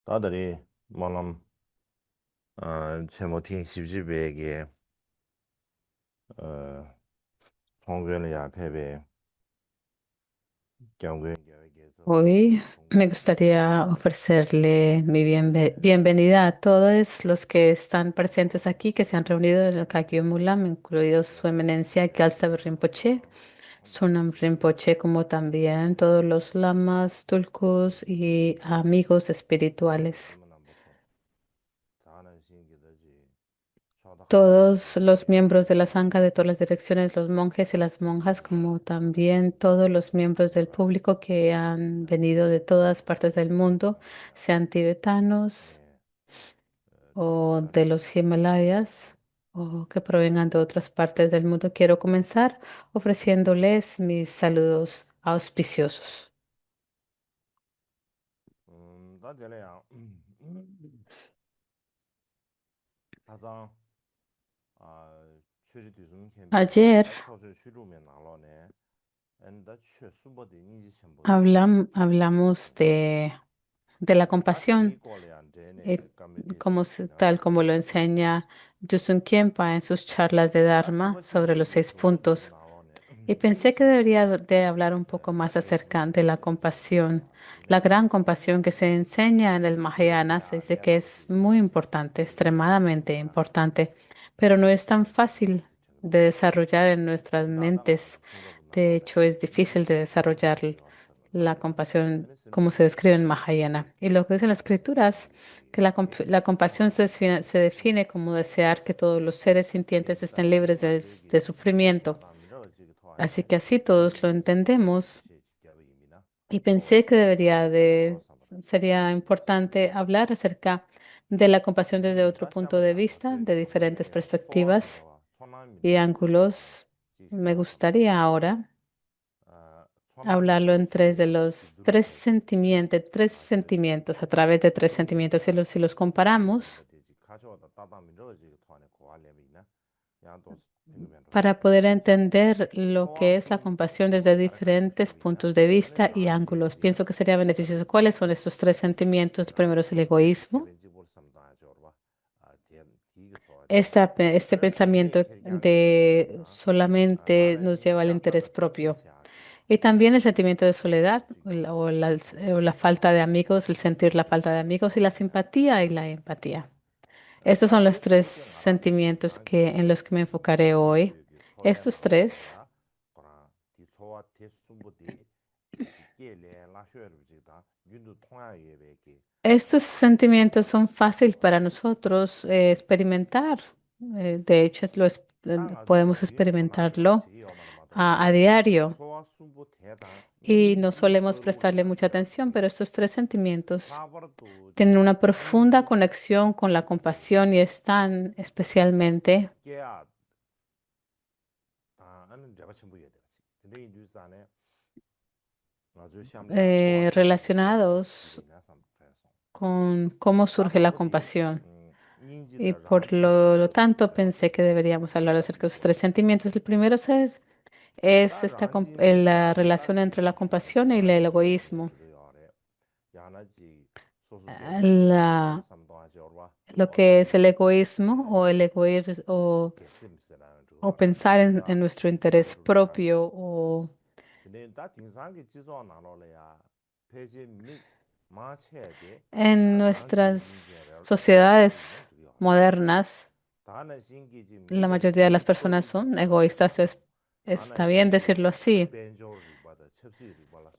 나들이 뭐람 제모팅 십지배에게 어 통계를 야패배 경고에게서 Hoy me gustaría ofrecerle mi bienvenida a todos los que están presentes aquí, que se han reunido en el Kagyu Mulam, incluidos Su Eminencia Gyaltsen Rinpoche, Sonam Rinpoche, como también todos los lamas, tulkus y amigos espirituales. 삼문안보소 자는 신기들지 쇼다하나니 Todos los miembros de la Sangha de todas las direcciones, los monjes y las monjas, como también todos los miembros del público que han venido de todas partes del mundo, sean tibetanos 예 o de 주민들한테 los Himalayas o que provengan de otras partes del mundo. Quiero comenzar ofreciéndoles mis saludos auspiciosos. 나들이야 가장 최지 뒤좀 캠비 Ayer 다 처수 쉬루면 나로네 엔다 최수버디 인지 첨부디 hablamos de la compasión. 다시 꼴이한테네 eh, 까메디스 tal 야도 como lo enseña Yusun Khenpa en sus charlas de 다 Dharma sobre los 첨부심부디 6 puntos. 나로네 Y pensé que debería de hablar un poco más acerca de la compasión, la gran compasión que se enseña en el Mahayana. Se dice que es muy importante, extremadamente importante, pero no es tan fácil de desarrollar en nuestras mentes. De hecho, es difícil de desarrollar la compasión como se describe en Mahayana. Y lo que dicen las escrituras, que la compasión se define como desear que todos los seres sintientes estén libres de sufrimiento. Así que así todos lo entendemos. Y pensé que sería importante hablar acerca de la compasión desde otro punto de vista, de diferentes perspectivas y ángulos. Me gustaría ahora hablarlo en tres de los tres sentimientos, a través de tres sentimientos. Si los comparamos, para poder entender lo que es la compasión desde diferentes puntos de vista y ángulos. Pienso que sería beneficioso. ¿Cuáles son estos tres sentimientos? El primero es el egoísmo. Este pensamiento de solamente nos lleva al interés propio. Y también el sentimiento de soledad o la falta de amigos, el sentir la falta de amigos y la simpatía y la empatía. Estos son los tres sentimientos en los que me enfocaré hoy. Estos tres. Estos sentimientos son fáciles para nosotros experimentar. De hecho, podemos experimentarlo a diario y no solemos prestarle mucha atención, pero estos tres sentimientos tienen una profunda conexión con la compasión y están especialmente relacionados con cómo surge la compasión. Y por lo tanto pensé que deberíamos hablar acerca de esos tres sentimientos. El primero es la relación entre la compasión y el egoísmo. La, lo que es el egoísmo o pensar en nuestro interés propio o en nuestras sociedades modernas. La mayoría de las personas son egoístas, está bien decirlo así.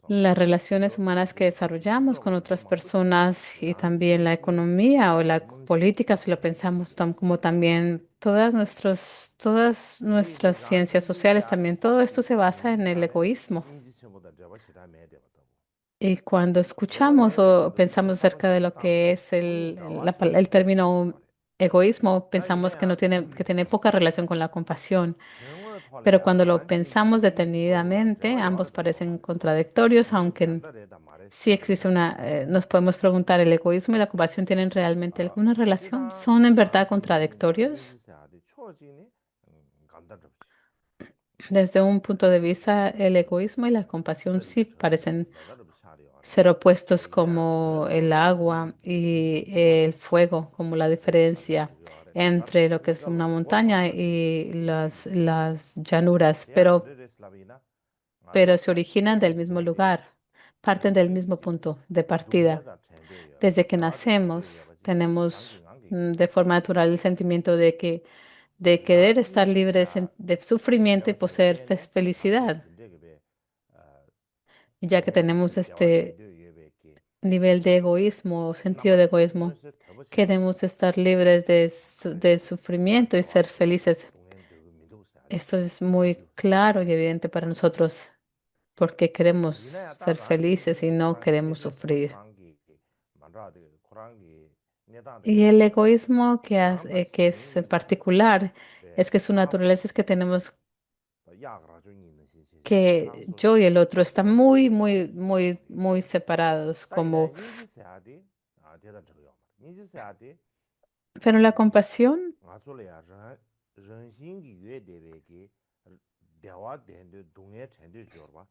Las relaciones humanas que desarrollamos con otras personas y también la economía o la política, si lo pensamos como también todas nuestras ciencias sociales, también todo esto se basa en el egoísmo. Y cuando escuchamos o pensamos acerca de lo que es el término egoísmo, pensamos que no tiene, que tiene poca relación con la compasión. Pero cuando lo pensamos detenidamente, ambos parecen contradictorios, aunque sí existe nos podemos preguntar, ¿el egoísmo y la compasión tienen realmente alguna relación? ¿Son en verdad contradictorios? Desde un punto de vista, el egoísmo y la compasión sí parecen ser opuestos Dē yā rā como rā el rā agua y el fuego, como la dē chā dē diferencia chī kī wā rē. Dā rā entre lo que tēnī es kā una lō wā tō montaña kā tī y tī kī yō rē. las llanuras, Dē yā rā rē sī lā bī na, ngā pero tsō se originan del yī mismo sēn dē, lugar, parten del rēng mismo jī punto de dōng yā partida. dā chēn dē yō rē. Desde que Dā rā dā chēn dē yō nacemos, bā jī, ngāng kī tenemos ngāng kī de forma natural el sentimiento de yā querer estar nī jī libres sā de tī sufrimiento y dē wā chēn poseer dē nē, ngā tsō felicidad, tī dē kī bē ya que dōng jī tenemos kī dē wā chēn este dē yō bē kī. nivel de egoísmo o Nā sentido mā de chī kī dōng egoísmo. sē tē bā chē shī rē. Queremos estar libres de, de dā sufrimiento y dē wā ser felices. dōng yā dē wā mī dō sā dē, Esto es dē muy shī wā sā. claro y evidente para nosotros porque queremos Yīnā yā tā ser ngā chī felices y kī no Kurāng queremos kēchē tō sufrir. Kurāng kī mā rā dē Kurāng kī nē tāng dē Y kī el yō rē. egoísmo Rāng tā que shī es yīng en kī dē particular bē es que su kā sō naturaleza es shī que tenemos bā yā kā rā chō yīng nē shī shī shī kāng que sō yo shī y el otro tē están wā chē muy, yō rē muy, kā muy, rāng kī. muy separados, Tā yīnā como, yīng jī sā dē tē tā chō yō mā. Yīng jī sā dē pero la compasión ngā chō lē yā rāng shīng kī yuē dē bē kī dē wā dēn dē dōng yā chēn dē chō rā bā.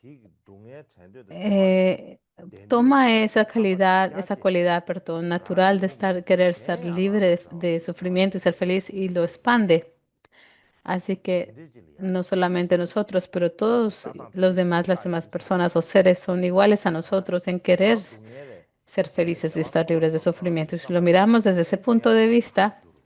Tī kī dōng yā chēn dē dē wā eh, dēn dē toma esa sāmbā tī calidad, gyā esa chē nē. cualidad, perdón, Rāng natural de shīng kī estar, querer shēn ser yā ngā rā libre chā wā de kī chā sufrimiento y ser dē feliz chē y yō lo rē. expande. Así Tēn que dē jī lī yā no rē. solamente nosotros, pero todos Tā tāng tēn los dē shī demás, las tā demás yī sā rē. personas o seres son iguales a nosotros en querer Rā dōng yā rē. ser Tēn felices y dē wā estar tōpa libres de sō sā rē. sufrimiento. Y si lo Sāmbā tī miramos desde ese shēn punto gyā de gyā tā vista, gyū rū.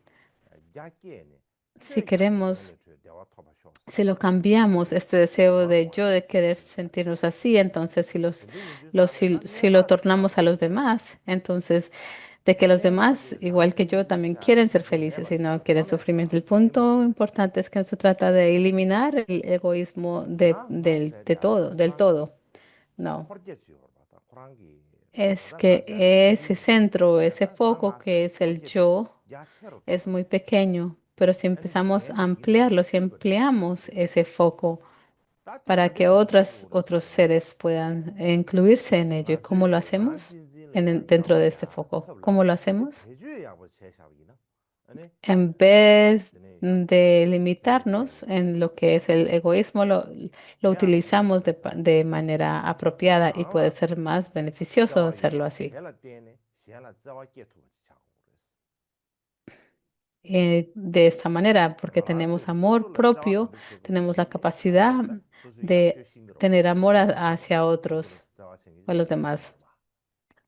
Gyā gyē nē. si Chē gyā gyū mē queremos, lē chū dē wā tōpa shō sā. si lo cambiamos, este deseo Wār de wā yo de tēn querer dē yā rē. sentirnos así, entonces Tēn dē yīn jū sā rē. Tā si nē lo tā rē kāng tornamos a sō los shī rē. demás, entonces de que los Nē tā demás, dē rāng igual que dē yo, yīn jī también sā quieren dē ser dō mē felices bā y shī no rē. quieren Tā nē sufrimiento. tā El dē mā punto rē. importante es que no se trata de eliminar el egoísmo Tā ngā shē de yā rē. todo, del Kurāng kī todo. No. khor gyā chī yō rā. Tā Kurāng kī Es tā ngā que shē yā rē. Tēn dē ese yīn. centro, ese Tā foco ngā shē que yā es khor el gyā chī yo, gyā chē rō tā es rē. muy pequeño, pero si Anī empezamos shēn a dē yī nā ampliarlo, si chū gā rē. ampliamos ese foco Tā para chā dē que yī nā gō rē otros sā rē. seres puedan incluirse en ello. ¿Y Ngā chū cómo lo rāng hacemos? jīn jīn lē yā Dentro yāng de yā este foco. cēp lā. ¿Cómo lo Tēn dē hacemos? pē chū yā bō chē shā bī na. Anī En vez tēn dē yāng de tēn dē chē limitarnos nē. en lo que es el egoísmo, lo Dē yā rā yī utilizamos shē sā rē. de manera apropiada y Rāng lā puede ser más beneficioso tsāwā hacerlo yōng así. dē lā tēn nē. Shēn lā tsāwā kē tū bā chī chā gō rē De esta manera, porque sā. Ngā sū tenemos sū amor sū lā tsāwā propio, kāndā chē gō rē tenemos la sī nē. Ngā capacidad rā tā sū sū yāng de shē shīng rō bā. tener Sū amor sū lā hacia sū sū lā otros, tsāwā shēng a kē los chē gō demás. rē bā.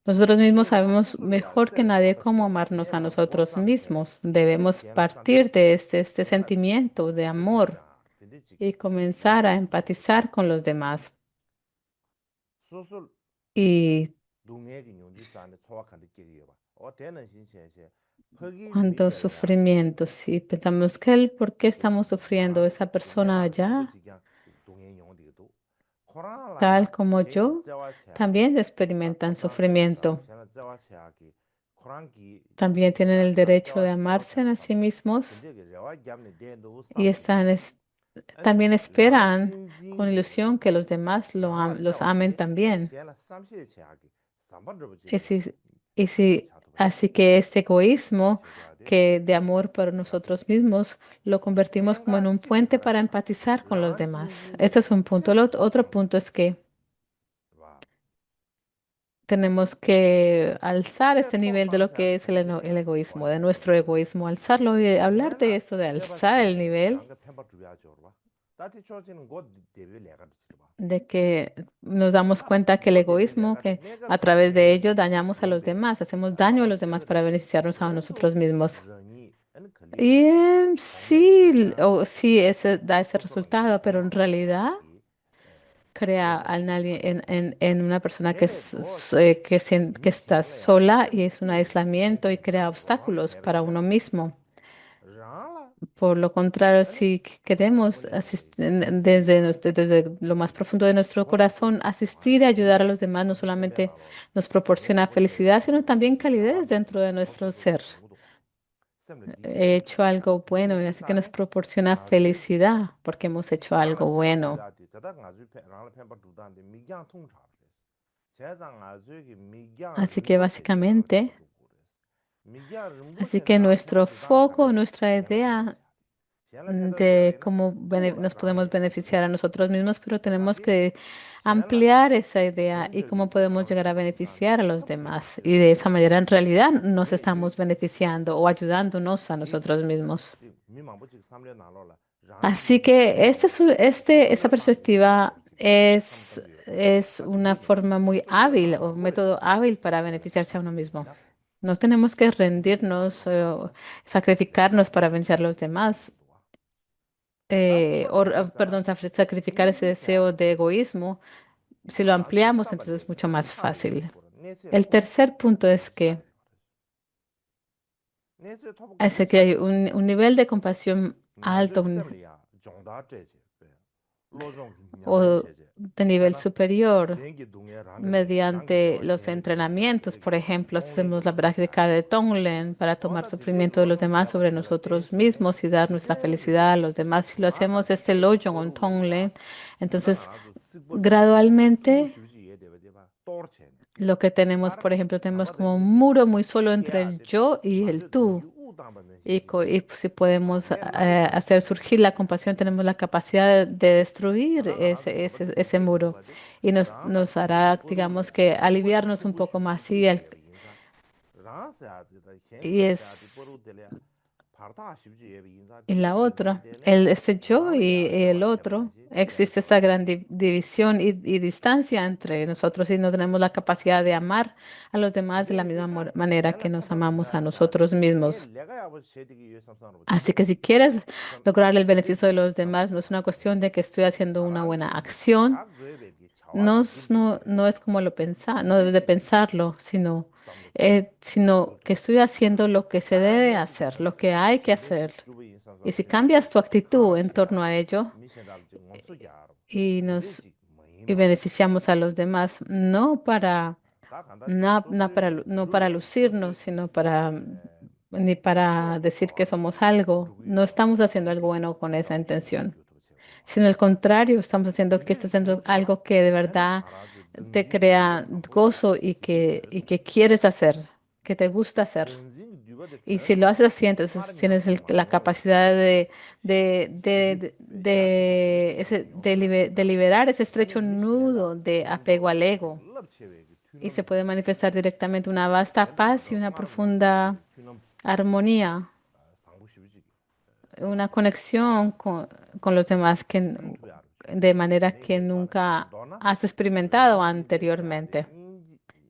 Nosotros mismos Dē wā sū sabemos sū lā mejor tsē que rā nadie tsāmbā cómo shē. amarnos Dē a lā gō nosotros sām tē. mismos. Dē Debemos shēn lā sām tē partir shē. de este Dē lā tē. sentimiento de Sū sū amor shā. Dē dē chī y kī yīng comenzar bā a shī rē sā. empatizar con los demás. Sū sū Y dungé ki nyung ji san de tsawa kan de ge ge ba o de nan xin xian xian pe gi mi cuando ge le ya sufrimientos y pensamos que el por qué estamos ma sufriendo ra esa de ne persona da su bu allá, ji gyang ji dungé yong de do koran la tal ya como xian yi yo, zhe cha también da experimentan tong zang xian cha sufrimiento. xian zhe cha ki koran ki También tienen da el xian derecho de zhe amarse cha a sa sí ba mismos ten de ge re wa gyam ne de do y sam de yin ani también rang esperan jin jin con gi ilusión que los demás rang la cha los wa amen de ani también. xian la sam xie cha ki sam ba zhe bu ji Y ge si, y de si, cha tu ba xie así que este de egoísmo che ga de que de amor por ngā tō nosotros mismos lo convertimos como tēngā en un chīki puente kārā para yā empatizar con los rāng jīn demás. jīn jī Este es un punto. chēp Otro chāng punto es que wā tenemos que alzar chē este tō nivel de tāng lo shā que es tēn dē el tēng egoísmo, wā de yīn dē nuestro yō rē egoísmo, alzarlo y hablar shēn de lā esto, de chē bā alzar chē el nē nivel rāng kā pēmbā chū yā chō rā tā tī chō chī nō gō dē bē lē gā rā chī rā de que nos damos tā cuenta que el gō dē bē lē egoísmo, gā rā que nē gā a chī través dē de yī ello nā dañamos a gō los bē demás, hacemos tā daño a mā los chē demás gā para rē beneficiarnos a rō sū nosotros mismos. rā nī ān kā lī Y bā tā nē sí, chē yā o sí, ese da ese sū sū rā ngē resultado, pero en tōng rā chā realidad kī crea tēn dē a chī kī nadie chā rā bā en una persona dē lē dō chē que mi está xiān lā yā sola chēp y es un chē kī xiān aislamiento y xiān chē crea gō rāng obstáculos chē bā para yā uno mismo. rāng lā Por lo contrario, āni si wā queremos lē yā bē shī desde lo más profundo de nuestro gō sū tē corazón yā ngā asistir y tēn ayudar dē a los demás, no kāng chēn bē solamente nā rō nos dōng yā proporciona bō chē yā felicidad, rā sino también dā wā calidez dō dentro de gō sū nuestro sū lā ser. yōng dō sēm lā dī He shē hecho algo dī bueno y jī así que sā nos nē proporciona ngā zū kī felicidad porque hemos hecho rāng lā algo pēmbā chū bueno. yā tī tā tā ngā zū rāng lā pēmbā chū tān dē mī gyāng tōng chā rā chē zā ngā zū kī mī gyāng Así que rīmbō chē chē rāng lā pēmbā básicamente, chū gō rē mī gyāng rīmbō así chē nē que rāng lā pēmbā nuestro chū tān dā kā foco, rē sā nuestra pēmbā chū yā idea chē de cómo nos podemos beneficiar a nosotros mismos, pero tenemos que ampliar esa idea y cómo podemos llegar a beneficiar a los demás. Y de esa manera, en realidad, nos estamos beneficiando o ayudándonos a nosotros mismos. Así que esta perspectiva es una forma muy hábil o un método hábil para beneficiarse a uno mismo. No tenemos que rendirnos o sacrificarnos para vencer a los demás. Perdón, sacrificar ese deseo de egoísmo. Si lo ampliamos, entonces es mucho más fácil. El tercer punto es que que hay un nivel de compasión alto o de nivel superior mediante los entrenamientos. Por ejemplo, hacemos la práctica de Tonglen para tomar sufrimiento de los demás sobre nosotros mismos y dar nuestra felicidad a los demás. Si lo hacemos este Lojong o Tonglen, entonces gradualmente lo que tenemos, por ejemplo, tenemos como un muro muy solo entre el yo y el tú. Y si podemos hacer surgir la compasión, tenemos la capacidad de destruir ese muro y nos hará, digamos, que aliviarnos un poco más. Y es y la otra, este yo y el otro, existe esta gran división y distancia entre nosotros y no tenemos la capacidad de amar a los demás de la misma manera que nos amamos a nosotros mismos. Así que si quieres lograr el beneficio de los demás, no es una cuestión de que estoy haciendo una buena acción, no es como lo pensa, no debes de pensarlo, sino que estoy haciendo lo que se debe hacer, lo que hay que hacer. Y si cambias tu actitud en torno a ello y y beneficiamos a los demás, no para lucirnos, sino ni para decir que somos algo. No estamos haciendo algo bueno con esa intención, sino al contrario, estamos haciendo que estás haciendo algo que de verdad te crea gozo y que quieres hacer, que te gusta hacer. Y si lo haces así, entonces tienes la capacidad de liberar ese estrecho nudo de apego al ego. Y se puede manifestar directamente una vasta paz y una profunda armonía, una conexión con los demás de manera que nunca has experimentado anteriormente.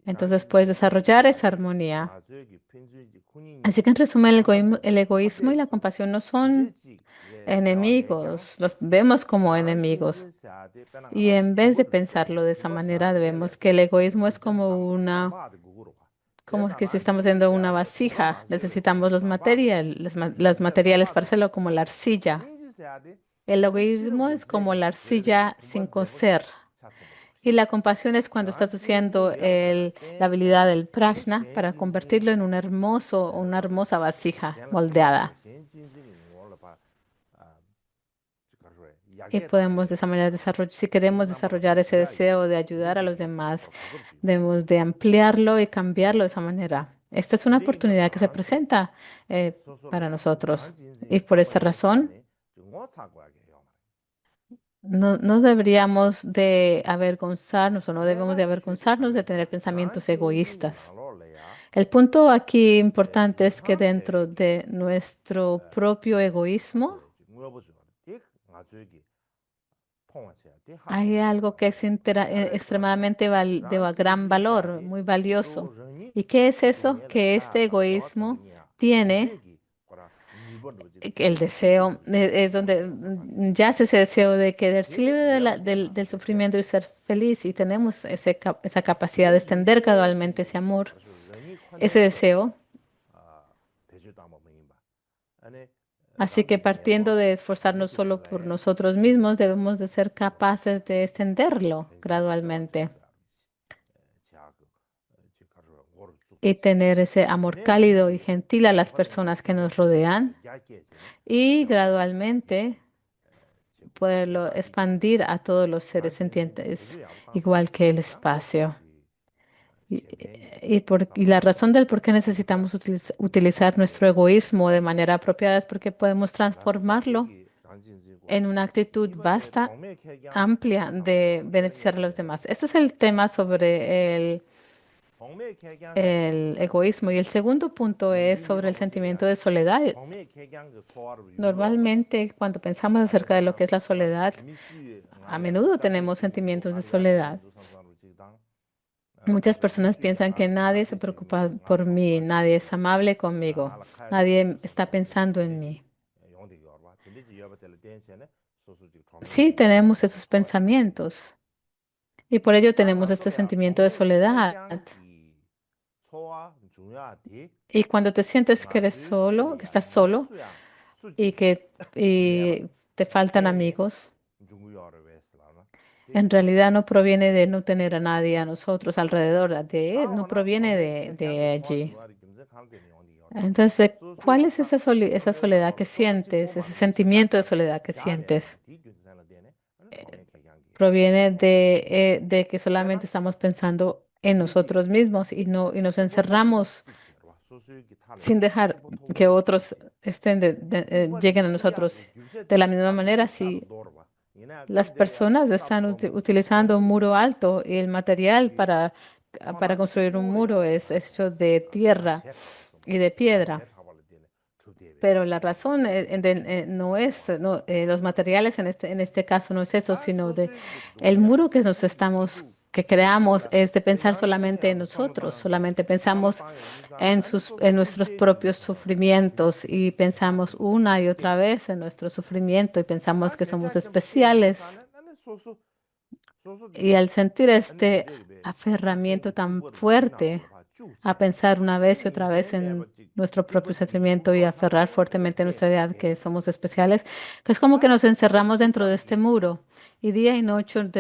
Entonces puedes desarrollar esa armonía. Así que en resumen, el egoísmo y la compasión no son enemigos, los vemos como enemigos. Y en vez de pensarlo de esa manera, vemos que el egoísmo es como que si estamos haciendo una vasija, necesitamos los materiales para hacerlo como la arcilla. El egoísmo es como la arcilla sin cocer. Y la compasión es cuando estás usando la habilidad del prajna para convertirlo en una hermosa vasija moldeada. Y podemos de esa manera desarrollar, si queremos desarrollar ese deseo de ayudar a los demás, debemos de ampliarlo y cambiarlo de esa manera. Esta es una oportunidad que se presenta para nosotros. Y por esa razón, no deberíamos de avergonzarnos o no debemos de avergonzarnos de tener pensamientos egoístas. El punto aquí importante es que dentro de nuestro propio egoísmo hay algo que es extremadamente de gran valor, muy valioso. ¿Y qué es eso? Que este egoísmo tiene que el deseo, es donde yace ese deseo de querer ser libre del sufrimiento y ser feliz. Y tenemos esa capacidad de extender gradualmente ese amor, ese deseo. Así que partiendo de esforzarnos solo por nosotros mismos, debemos de ser capaces de extenderlo gradualmente y tener ese amor cálido y gentil a las personas que nos rodean y gradualmente poderlo expandir a todos los seres sintientes, igual que el espacio. Y, y la razón del por qué necesitamos utilizar nuestro egoísmo de manera apropiada es porque podemos transformarlo en una actitud vasta, amplia de beneficiar a los demás. Este es el tema sobre el egoísmo. Y el segundo punto es sobre el sentimiento de soledad. Normalmente, cuando pensamos acerca de lo que es la soledad, a menudo tenemos sentimientos de soledad. Muchas personas piensan que nadie se preocupa por mí, nadie es amable conmigo, nadie está pensando en mí. Sí, tenemos esos pensamientos y por ello tenemos este sentimiento de soledad. Y cuando te sientes que eres solo, que estás solo y te faltan amigos, en realidad no proviene de no tener a nadie a nosotros alrededor, no proviene de allí. Entonces, ¿cuál es esa soledad que sientes, ese sentimiento de soledad que sientes? Proviene de que solamente estamos pensando en nosotros mismos y nos encerramos sin dejar que otros lleguen a nosotros. De la misma manera, si las personas están utilizando un muro alto y el material para construir un muro es hecho de tierra y de piedra. Pero la razón no es, los materiales en este caso no es eso, sino de el muro que creamos es de pensar solamente en nosotros, solamente pensamos en nuestros propios sufrimientos y pensamos una y otra vez en nuestro sufrimiento y pensamos que somos especiales. Y al sentir este aferramiento tan fuerte a pensar una vez y otra vez en nuestro propio sentimiento y aferrar fuertemente a nuestra idea de que somos especiales, que es como que nos encerramos dentro de este muro y día y noche nos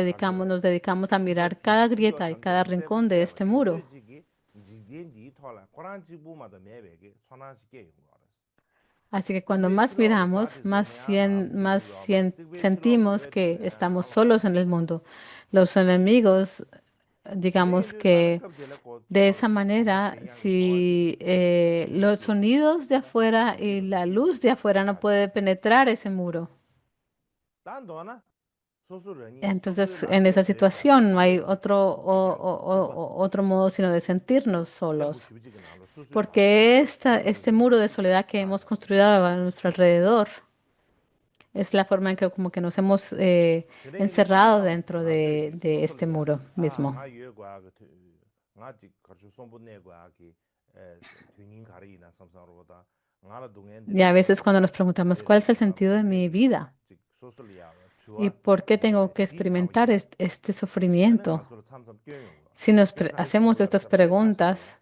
dedicamos a mirar cada grieta y cada rincón de este muro. Así que cuando más miramos, sentimos que estamos solos en el mundo. Los enemigos, digamos que de esa manera, si los sonidos de afuera y la luz de afuera no puede penetrar ese muro, entonces en esa situación no hay otro modo sino de sentirnos solos. Porque este muro de soledad que hemos construido a nuestro alrededor es la forma en que como que nos hemos encerrado dentro de este muro mismo. Y a veces cuando nos preguntamos cuál es el sentido de mi vida y por qué tengo que experimentar este sufrimiento, si hacemos estas preguntas,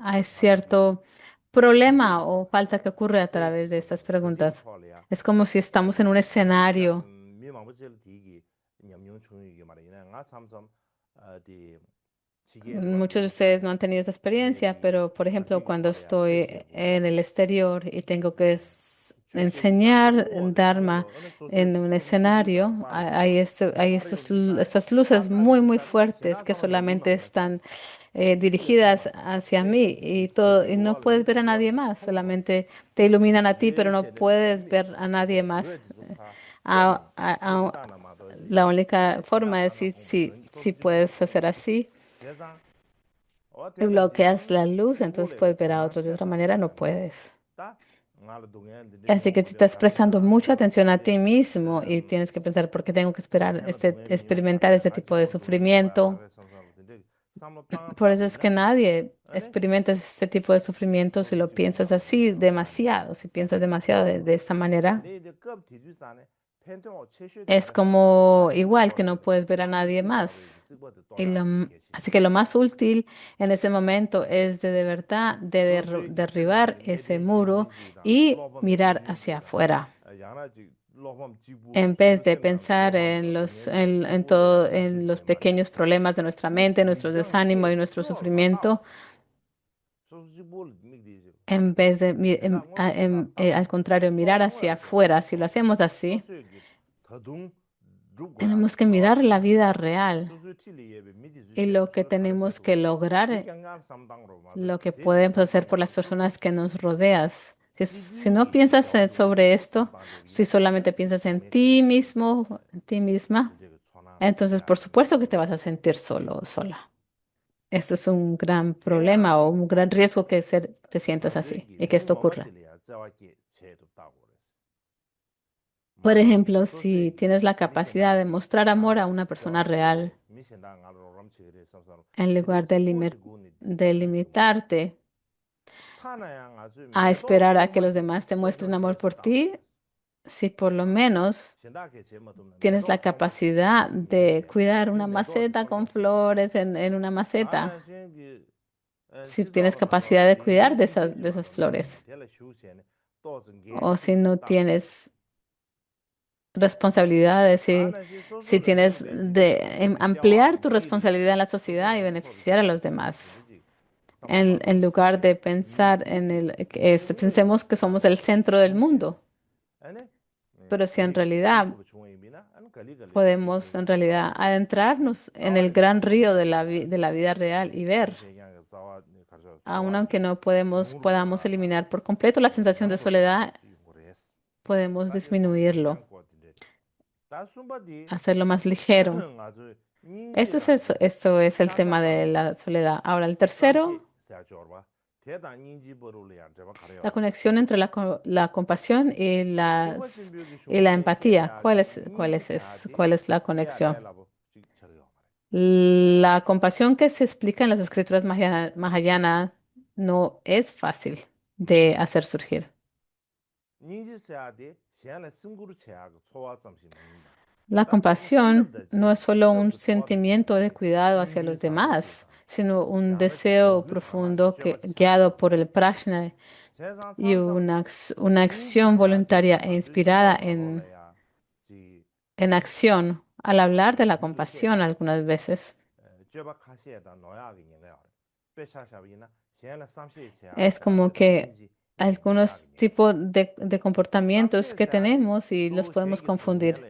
hay cierto problema o falta que ocurre a través de estas preguntas. Es como si estamos en un escenario. Muchos de ustedes no han tenido esa experiencia, pero por ejemplo, cuando estoy en el exterior y tengo que enseñar Dharma en un escenario, estas luces muy, muy fuertes que solamente están dirigidas hacia mí y no puedes ver a nadie más, solamente te iluminan a ti, pero no puedes ver a nadie más. A- a- a- la única forma es si puedes hacer así y bloqueas la luz, entonces puedes ver a otros. De otra manera, no puedes. Así que si estás prestando mucha atención a ti mismo y tienes que pensar por qué tengo que experimentar este tipo de sufrimiento. Por eso es que nadie experimenta este tipo de sufrimiento si lo piensas así demasiado, si piensas demasiado de esta manera. Es como igual que no puedes ver a nadie más. Así que lo más útil en ese momento es de verdad derribar ese muro y mirar hacia afuera. En vez de pensar en los pequeños problemas de nuestra mente, nuestro desánimo y nuestro sufrimiento, en vez de, al contrario, mirar hacia afuera, si lo hacemos así, Tenemos que mirar la vida real y lo que tenemos que lograr, lo que podemos hacer por las personas que nos rodeas. Si no piensas sobre esto, si solamente piensas en ti mismo, en ti misma, entonces por supuesto que te vas a sentir solo o sola. Esto es un gran problema o un gran riesgo que te sientas así y que esto ocurra. Por ejemplo, si tienes la capacidad de mostrar amor a una persona real, en lugar de limitarte a esperar a que los demás te muestren amor por ti, si por lo menos tienes la capacidad de cuidar una maceta con flores en una maceta, si tienes capacidad de cuidar de esas flores, o si no tienes responsabilidades, si tienes de ampliar tu responsabilidad en la sociedad y beneficiar a los demás. En lugar de pensar pensemos que somos el centro del mundo, pero si en realidad podemos en realidad adentrarnos en el gran río de la vida real y ver, aun aunque no podamos eliminar por completo la sensación de soledad, podemos disminuirlo, hacerlo más ligero. Esto es el tema de la soledad. Ahora, el tercero, la conexión entre la compasión y y la empatía. ¿Cuál es la conexión? La compasión que se explica en las escrituras mahayana no es fácil de hacer surgir. La compasión no es solo un sentimiento de cuidado hacia los demás, sino un deseo profundo guiado por el prajna y una acción voluntaria e inspirada en acción. Al hablar de la compasión algunas veces, es como que algunos tipos de comportamientos que tenemos y los podemos confundir.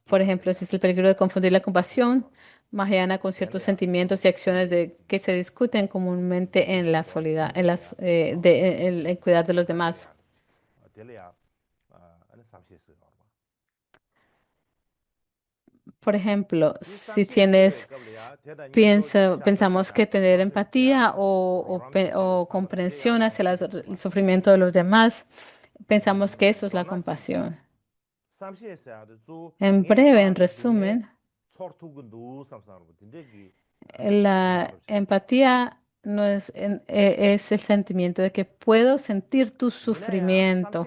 Por ejemplo, si es el peligro de confundir la compasión mahayana con ciertos sentimientos y acciones que se discuten comúnmente en la soledad, en cuidar de los demás. Por ejemplo, si pensamos que tener empatía o comprensión hacia el sufrimiento de los demás, pensamos que eso es la compasión. En breve, en resumen, la empatía no es el sentimiento de que puedo sentir tu sufrimiento.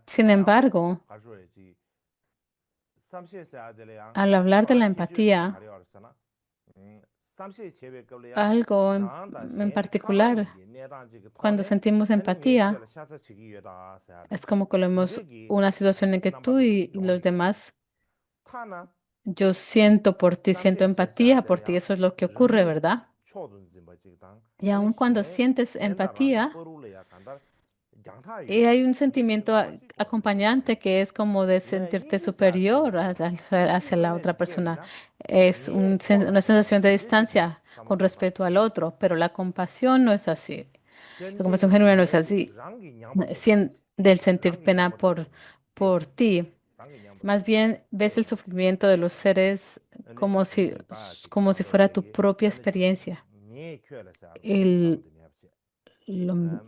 Sin embargo, al hablar de la empatía, algo en particular, cuando sentimos empatía, es como que vemos una situación en que tú y los demás, yo siento por ti, siento empatía por ti, eso es lo que ocurre, ¿verdad? Y aun cuando sientes empatía, y hay un sentimiento acompañante que es como de sentirte superior hacia la otra persona. Es una sensación de distancia con respecto al otro, pero la compasión no es así. La compasión genuina no es así. Del sentir pena por ti. Más bien ves el sufrimiento de los seres como si fuera tu propia experiencia. Y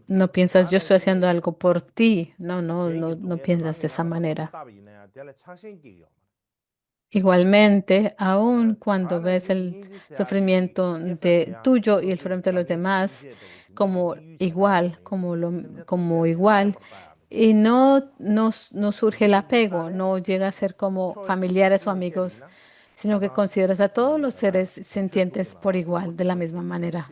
no piensas, yo estoy haciendo algo por ti. No piensas de esa manera. Igualmente, aun cuando ves el sufrimiento de tuyo y el sufrimiento de los demás como igual, como igual, y no surge el apego, no llega a ser como familiares o amigos, sino que consideras a todos los seres sintientes por igual, de la misma manera.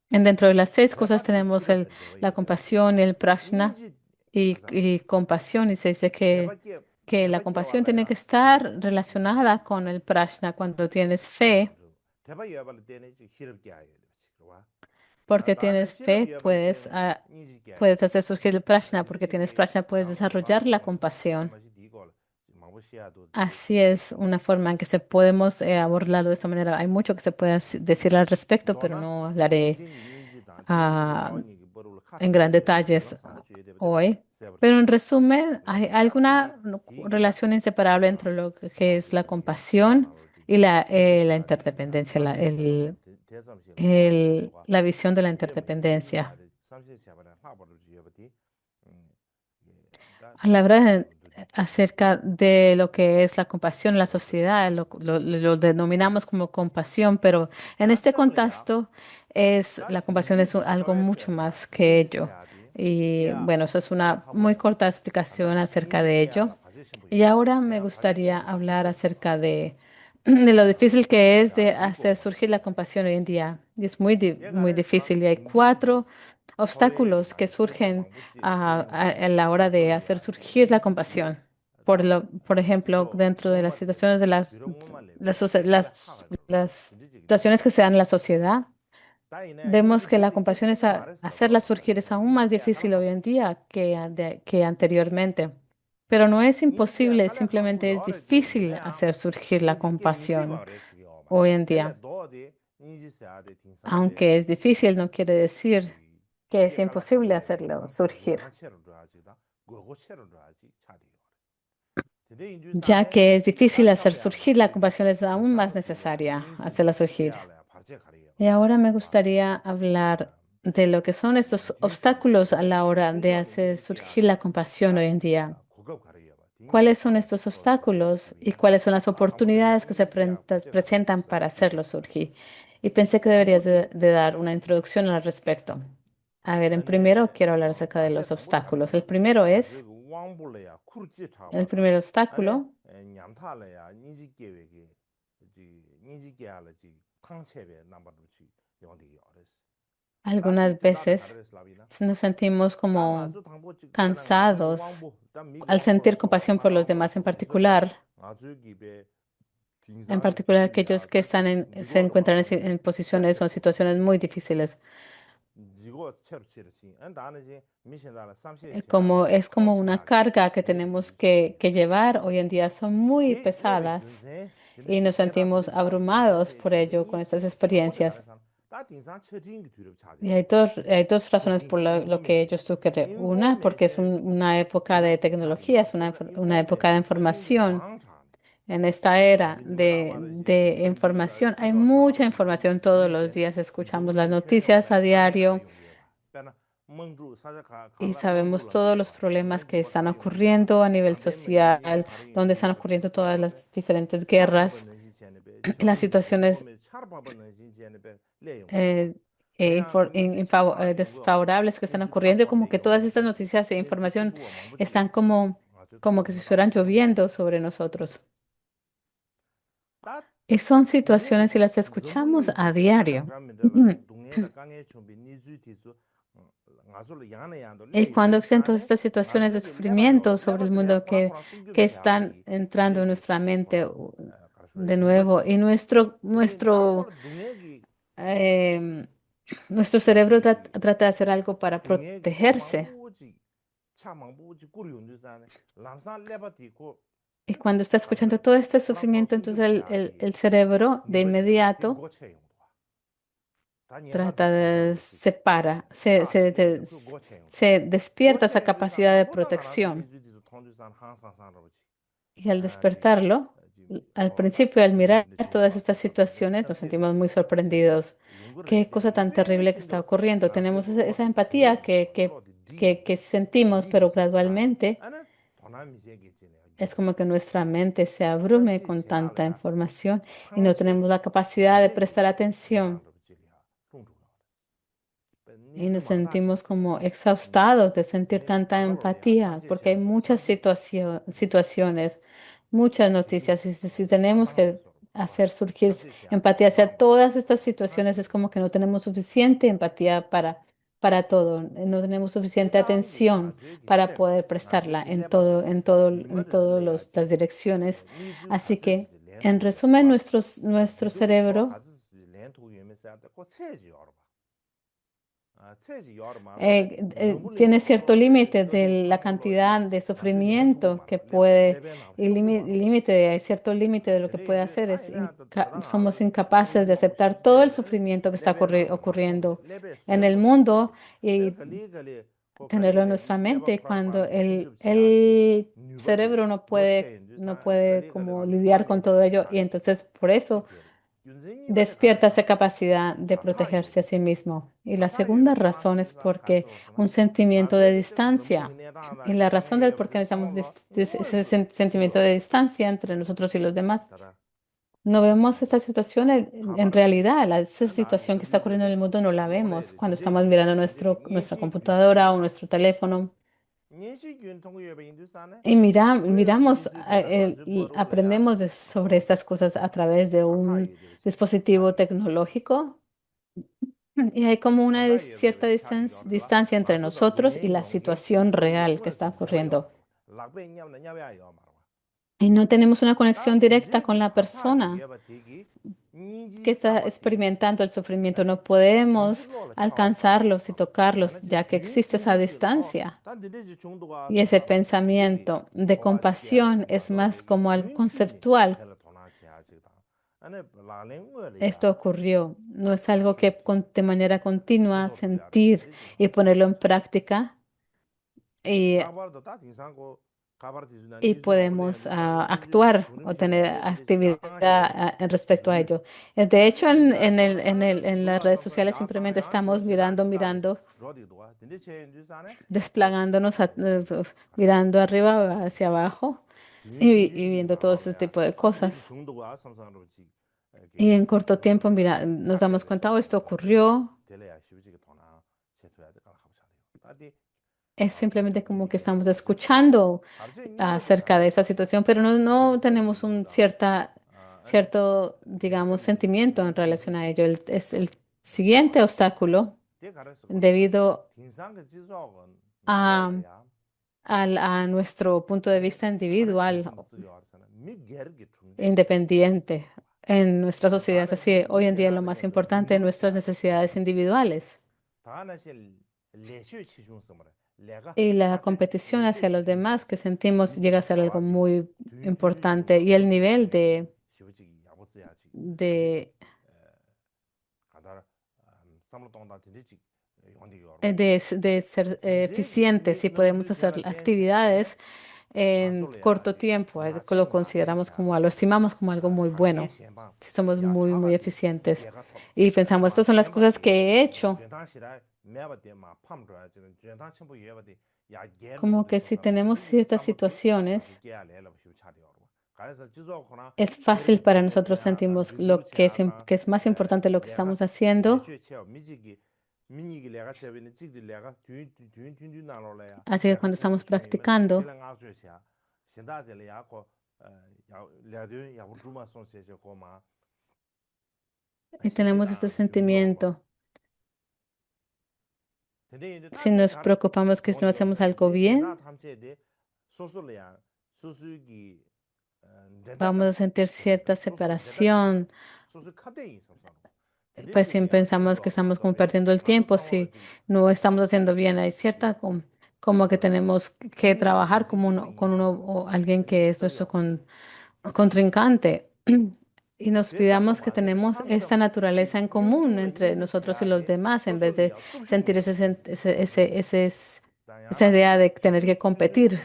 Dentro de las seis cosas tenemos la compasión, el prajna y compasión, y se dice que la compasión tiene que estar relacionada con el prajna. Cuando tienes fe, Porque 다음에 tienes 실업 fe, 비하버게 인지게 puedes hacer surgir el prajna. Porque tienes 인지게 prajna, puedes 당 desarrollar la 바로도 compasión. 담아시 디고 망보시야도 Así 되게 es una forma en que se podemos abordarlo de esta manera. Hay mucho que se puede decir al respecto, pero 도나 no hablaré 징징이 인지다 디 ah, 야원이 버를 en gran 카트베게 detalles 도나 삼부주의 되버데 hoy. Pero en 세버지게 resumen, hay 그래서 디 alguna 디기다 relación inseparable entre lo que es la 나주기 compasión 나로지 y la 셰시샤 interdependencia, 삼세샤바는 대삼시는 하버르지요가 la visión de la 딘데미 interdependencia. 인지샤데 삼세샤바는 하버르지요버디 다 A la verdad, 두디 acerca de lo que es la compasión en la sociedad, lo denominamos como compasión, pero en este 다트블이야 contexto 다 la compasión es 징징기 algo mucho 교회때다 más que ello. 인지샤야디 Y 야 bueno, eso es 다 una muy 하버지 corta explicación 간다 acerca de ello. 인지게야라 바제 Y 신부야 ahora me 대양 바제 gustaría 신부 hablar 시설 acerca de lo difícil que es de 야 hacer 디고 surgir la compasión hoy en día. Y es muy 얘가래 difícil y hay 징징기 cuatro 교회 obstáculos que 말에 대상 surgen 망부시에 대응하게 a la hora de hacer 디고리아데 surgir la compasión. Por ejemplo, 주로 dentro de las 엄마 situaciones de 때문에 주로 엄마 내면 배 하가지고 las 진지지기도 situaciones que se dan en la sociedad, 다이네 vemos que la 인지게디 더 compasión es 쉽게 말했어 hacerla 봐 surgir es aún más 인지게 difícil hoy 하나도 en día que anteriormente. Pero no es 인지게 imposible, 할래 simplemente 하나도 es 알아지 difícil 내야 hacer surgir la 인지게 compasión 미시바 그랬어요 봐 hoy en 헬레 día. 너디 인지세아데 딩산데 Aunque es difícil, no quiere decir 지 que es 깨갈라 imposible 하버레 hacerlo 딩산 surgir, 양체로 줘야지다 고고체로 줘야지 차리 근데 ya 인주산에 que es difícil hacer 다트블이야 surgir la compasión, es aún más 딩산도 줄이야 necesaria 인지 hacerla surgir. 지야래 바제 가리요 Y ahora me 봐 gustaría hablar de lo que son estos 딘시비 obstáculos a la hora de 공부하면 hacer 인지게 surgir la 하래 compasión hoy en día. 고급 가리요 봐 딘게 ¿Cuáles son 상을 estos 거기서 obstáculos y 주의야 cuáles son las 상부들이야 oportunidades que se 인지게 바제 가리요 presentan para 있어 hacerlo surgir? Y pensé que deberías 상부디 de dar una introducción al respecto. A ver, en primero 아니 quiero hablar acerca de 바제 los 당고도 obstáculos. 가리요 아주 왕불래야 쿠르지 El 차와다 primer 아니 obstáculo, 냠탈래야 인지게 외게 인지게 할지 탕체베 남바르지 용디요 그래서 다디 algunas 딜라데 veces 가르슬라비나 nos sentimos 당 como 아주 당보지 그나 아주 cansados 왕부 당 미국 al sentir 왕부로서 compasión por los 하나왕부로 demás, 속에서도 아주 en 딩산의 particular aquellos 길이야 que están se 미국도 encuentran 마찬가지 en posiciones o en 세세도 situaciones muy difíciles. 미국 체로 치르지 안다는지 미신다라 삼시에 Como 제야데 es como una 콩치야데 carga que 내지 tenemos 부지치기 que llevar hoy en día, son muy 제 pesadas 준세 y 근데 nos 제가 sentimos 그리 차지 준세 abrumados por 대신에 ello con estas 인지 상고대 experiencias. 가르산 다 딩산 처진 게 두렵 차지 Y hay dos razones por 처진 lo que ello sucede. Una, porque es 인포메이션 una época de 디버시티 tecnología, 차리요 es 그래서 una época de 인포메이션 처진 게 información. 왕창 En esta era 아주 니마다 말이지 de 전기가 información hay 찌가 mucha 타버리지 información todos los 그래서 días. Escuchamos las 미국의 noticias 편의원에 a 가게 diario 가리용 거야 봐. 그러나 멍주 사자 y 갈라 sabemos 멍주라 todos 거야 los 봐. problemas 지네 que 디버 están 가리용 거야 봐. ocurriendo a nivel 아베 인지 social, 가리용 donde están 거야 ocurriendo todas 사바데 las diferentes guerras, 차르바버는 시제네 베 las 처진 situaciones 인포메 차르바버는 시제네 베 내용 거야 봐. eh, 대양 근무지 차파리용 거야 봐. desfavorables que están 인지 ocurriendo y como 탑광대 que todas estas 용어지 noticias e 인지 información 신부와 망부지 están como, 아주 como que si 탑마다 estuvieran 탑마다 lloviendo sobre nosotros. 다 Y son 동해 situaciones y las escuchamos a 전북민족의 사람 diario. 그러면들 동해다 강에 준비 니즈티스 가솔 양내 양도 Y cuando 레이디 existen todas 산에 estas situaciones de 아주기 레바요 sufrimiento sobre el 레바들이야 mundo 코랑코랑 que 숨기도 están 샤버디 entrando en 디제기 nuestra mente 코랑 가르소에 de nuevo, y 딩버지요 근데 나폴 동해기 em, nuestro cerebro 아주기 trata de hacer algo para 동해기 protegerse. 차망부지 차망부지 꾸리운드 산에 람산 레바티고 Y cuando está escuchando 가르소 todo este 코랑코랑 sufrimiento, entonces 숨기도 샤디 el cerebro de 딩버지요 inmediato 딩고체 용도와 다 trata 녀가도 de 고자버지 separa, 차스기에서 그 고체 용도 se despierta esa 고체 용도산 capacidad de 나보다 나라도 protección. 니즈디도 통주산 항상산으로지 Y al 지 despertarlo, al 뭐다 principio, al mirar 디제들이 todas 디바 estas 디바데 situaciones, nos 첩시에 sentimos muy 대해서 섭세 sorprendidos. 연구를 Qué 했어요 cosa tan 왜 terrible que está 신도 ocurriendo. Tenemos 나주기 esa 어디 empatía 대기요 로디 que sentimos, pero 디비지 차 gradualmente 아니 도남이 제기지네요 es como que nuestra mente se abrume 섭시 con tanta 제할이야 información y no tenemos 탕체베 la capacidad de 디제기 prestar atención 딩산으로 지리야 퉁퉁 y 니즈 nos 망다샤 sentimos como 니 exhaustados de sentir 니 tanta 다가로래야 empatía, 삼시에 porque hay 샤버디 muchas 삼시 situaciones, muchas 지기 noticias, y si tenemos que 당당하면서 봐 hacer surgir 삼시에 샤디 empatía hacia 왕부 todas estas situaciones, es 탕체베 como que no tenemos suficiente empatía para todo, no tenemos suficiente 대당기 atención 나주기 para 셈 poder prestarla 나주기 레바들이 en 니마르 todas 레야지 las direcciones. 니즈 Así que, 가즈스 en 렌토야 resumen, 봐 nuestro 디도기 초 cerebro 가즈스 렌토 유메스 한테 꼭 세지 알아 봐 tiene cierto límite de la cantidad de sufrimiento que puede, y límite, hay cierto límite de lo que puede hacer. Somos incapaces de aceptar todo el sufrimiento que está ocurriendo en el mundo y tenerlo en nuestra mente. Y cuando el cerebro no puede como lidiar con todo ello, y entonces por eso despierta esa capacidad de protegerse a sí mismo. Y la segunda razón es porque un sentimiento de distancia. Y la razón del por qué necesitamos ese sentimiento de distancia entre nosotros y los demás. No vemos esta situación en realidad. Esa situación que está ocurriendo en el mundo no la vemos cuando estamos mirando nuestra computadora o nuestro teléfono. Y miramos y aprendemos sobre estas cosas a través de un dispositivo tecnológico. Y hay como una cierta distancia entre nosotros y la situación real que está ocurriendo. Y no tenemos una conexión directa con la persona que está experimentando el sufrimiento. No podemos alcanzarlos y tocarlos, ya que existe esa distancia. Y ese pensamiento de compasión es más como algo conceptual. Esto ocurrió, no es algo que de manera continua sentir y ponerlo en práctica, y, y podemos actuar o tener actividad en respecto a ello. De hecho, en las redes sociales simplemente estamos mirando, desplegándonos, mirando arriba hacia abajo y viendo todo ese tipo de cosas. Y en corto tiempo, mira, nos damos cuenta, oh, esto ocurrió. Es simplemente como que estamos escuchando acerca de esa situación, pero no tenemos cierto, digamos, sentimiento en relación a ello. Es el siguiente obstáculo debido a, a nuestro punto de vista individual, independiente en nuestra sociedad. Es así, hoy en día lo más importante es nuestras necesidades individuales. Y la competición hacia los demás que sentimos llega a ser algo muy importante. Y el nivel de, de ser eficientes, si podemos hacer actividades en corto tiempo, lo consideramos como, lo estimamos como algo muy bueno. Si somos muy, muy eficientes y pensamos, estas son las cosas que he hecho. Como que si tenemos ciertas situaciones, es fácil para nosotros sentimos que es más importante lo que estamos haciendo. Así que cuando estamos practicando y tenemos este sentimiento, si nos preocupamos que si no hacemos algo bien, vamos a sentir cierta separación. Pues si pensamos que estamos como perdiendo el tiempo, si no estamos haciendo bien, hay cierta como que tenemos que trabajar con uno o alguien que es nuestro contrincante. Y nos pidamos que tenemos esta naturaleza en común entre nosotros y los demás, en vez de sentir esa idea de tener que competir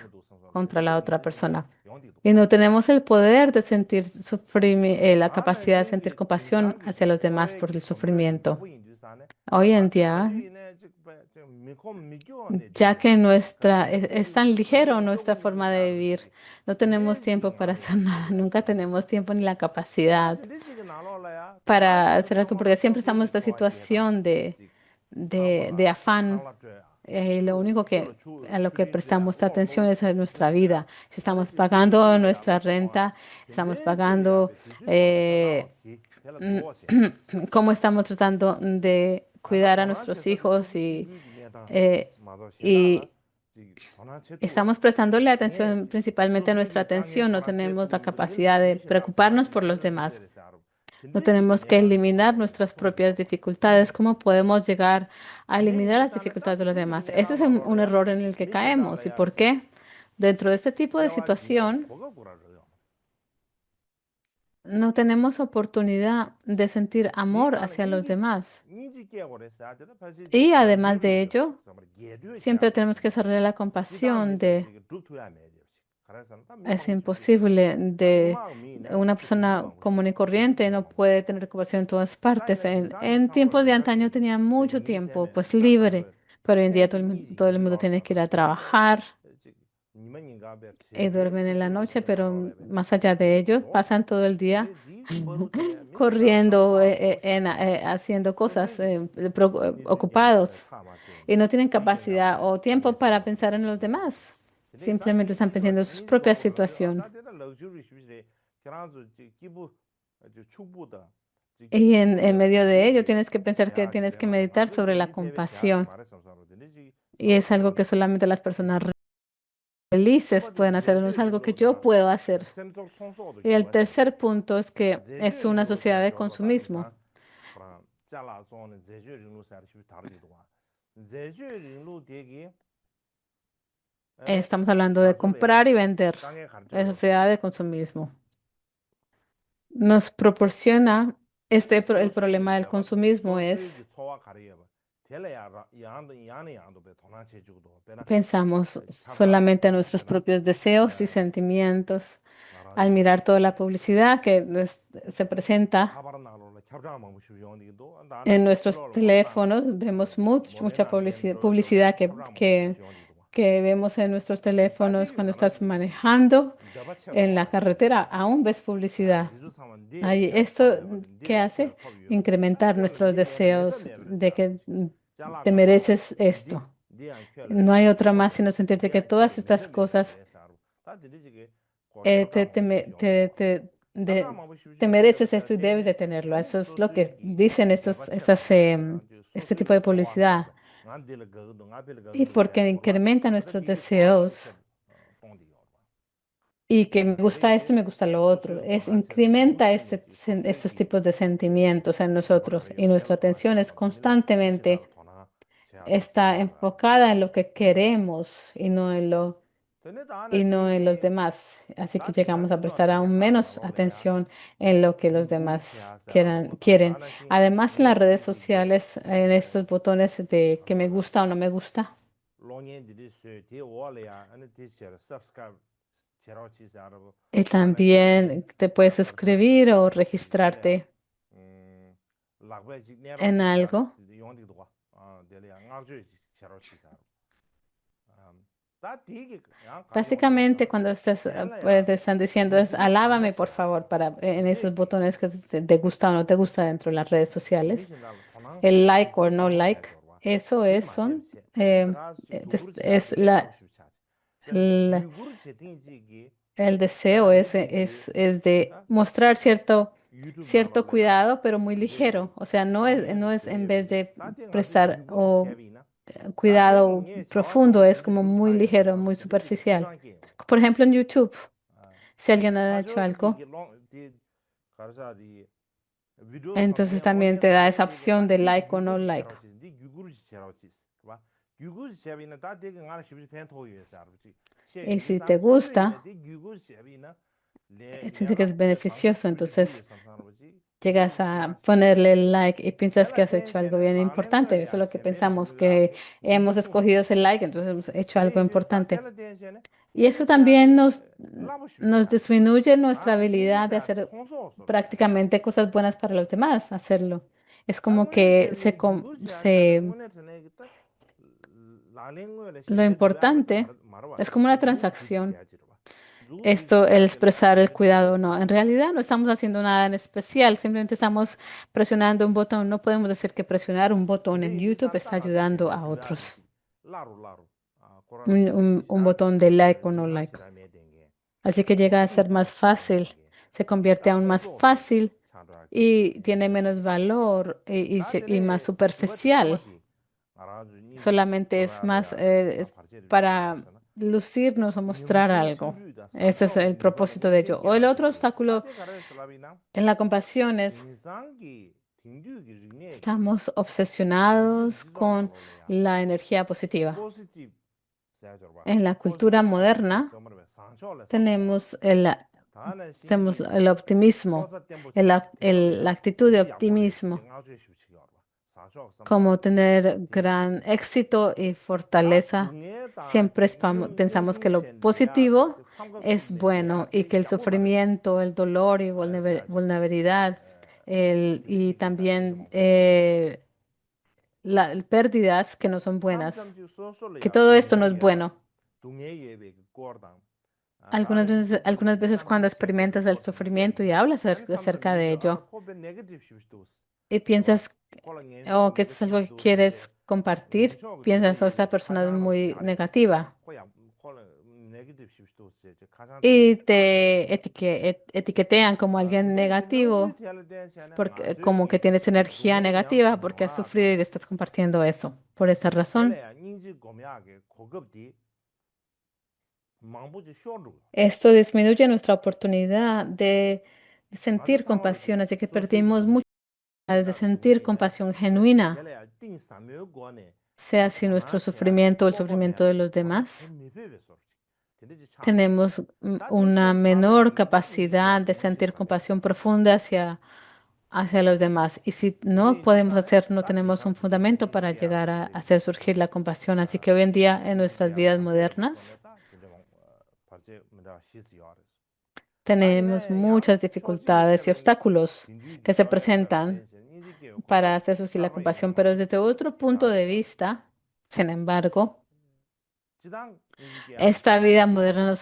contra la otra persona. Y no tenemos el poder de sentir la capacidad de sentir compasión hacia los demás por el sufrimiento. Hoy en día, ya que es tan ligero nuestra forma de vivir, no tenemos tiempo para hacer nada, nunca tenemos tiempo ni la capacidad para hacer algo, porque siempre estamos en esta situación de afán. Lo único a lo que prestamos atención es a nuestra vida. Si estamos pagando nuestra renta, estamos pagando cómo estamos tratando de cuidar a nuestros hijos eh, y estamos prestándole atención, principalmente nuestra atención, no tenemos la capacidad de preocuparnos por los demás. No tenemos que eliminar nuestras propias dificultades. ¿Cómo podemos llegar a eliminar las dificultades de los demás? Ese es un error en el que caemos. ¿Y por qué? Dentro de este tipo de situación, no tenemos oportunidad de sentir amor hacia los demás. Y además de ello, siempre tenemos que desarrollar la compasión de es imposible de una persona común y corriente no puede tener compasión en todas partes. En tiempos de antaño tenía mucho tiempo, pues libre, pero hoy en día todo el mundo tiene que ir a trabajar y duermen en la noche, pero más allá de ello, pasan todo el día corriendo, haciendo cosas, ocupados y no tienen capacidad o tiempo para pensar en los demás. Simplemente están pensando en su propia situación. Y en medio de ello tienes que pensar que tienes que meditar sobre la compasión. Y es algo que solamente las personas felices pueden hacer, no es algo que yo puedo hacer. Y el tercer punto es que es una sociedad de consumismo. Estamos hablando de comprar y vender. Es sociedad de consumismo. Nos proporciona el problema del consumismo es pensamos solamente en nuestros propios deseos y sentimientos. Al mirar toda la publicidad que se presenta en nuestros teléfonos, vemos mucha publicidad que vemos en nuestros teléfonos cuando estás manejando en la carretera, aún ves publicidad. Ahí, ¿esto qué hace? Incrementar nuestros deseos de que te mereces esto. No hay otra más sino sentirte que todas estas cosas te, me- te mereces esto y debes de tenerlo. Eso es lo que dicen este tipo de publicidad. Y porque incrementa nuestros deseos y que me gusta esto y me gusta lo otro. Incrementa estos tipos de sentimientos en nosotros y nuestra atención es constantemente está enfocada en lo que queremos y no en los demás. Así que llegamos a prestar aún menos atención en lo que los demás quieren. Además, en las redes sociales, en estos botones de que me gusta o no me gusta, y también te puedes suscribir o registrarte en algo. Básicamente, cuando te están diciendo es alábame, por favor, en esos botones que te gusta o no te gusta dentro de las redes sociales, el like o no like, eso es la- el deseo es de mostrar cierto cuidado, pero muy ligero. O sea, no es en vez de prestar o cuidado profundo, es como muy ligero, muy superficial. Por ejemplo, en YouTube, si alguien ha hecho algo, entonces también te da esa opción de like o no like. Y si te gusta, dice que es beneficioso, entonces llegas a ponerle like y piensas que has hecho algo bien importante. Eso es lo que pensamos, que hemos escogido ese like, entonces hemos hecho algo importante. Y eso también nos disminuye nuestra habilidad de hacer prácticamente cosas buenas para los demás, hacerlo. Es como que lo importante es como una transacción. Esto, el expresar el cuidado, no. En realidad no estamos haciendo nada en especial, simplemente estamos presionando un botón. No podemos decir que presionar un botón en YouTube está ayudando a otros. Un botón de like o no like. Así que llega a ser más fácil, se convierte aún más fácil y tiene menos valor y más superficial. Solamente es más es para lucirnos o mostrar algo. Ese es el propósito de ello. O el otro obstáculo en la compasión es estamos obsesionados con la energía positiva. En la cultura moderna tenemos el optimismo, la actitud de optimismo, como tener gran éxito y fortaleza. Siempre pensamos que lo positivo es bueno y que el sufrimiento, el dolor y vulnerabilidad y también pérdidas que no son buenas, que todo esto no es bueno. Algunas veces cuando experimentas el sufrimiento y hablas acerca de ello y piensas que esto es algo que quieres compartir, piensas, oh, esta persona es muy negativa y te etiquetean como alguien negativo, porque, como que tienes energía negativa porque has sufrido y estás compartiendo eso. Por esa razón, esto disminuye nuestra oportunidad de sentir compasión, así que perdimos muchas oportunidades de sentir compasión genuina, sea si nuestro sufrimiento o el sufrimiento de los demás. Tenemos una menor capacidad de sentir compasión profunda hacia los demás. Y si no podemos hacer, no tenemos un fundamento para llegar a hacer surgir la compasión. Así que hoy en día, en nuestras vidas modernas, tenemos muchas dificultades y obstáculos que se presentan para hacer surgir la compasión, pero desde otro punto de vista, sin embargo, esta vida moderna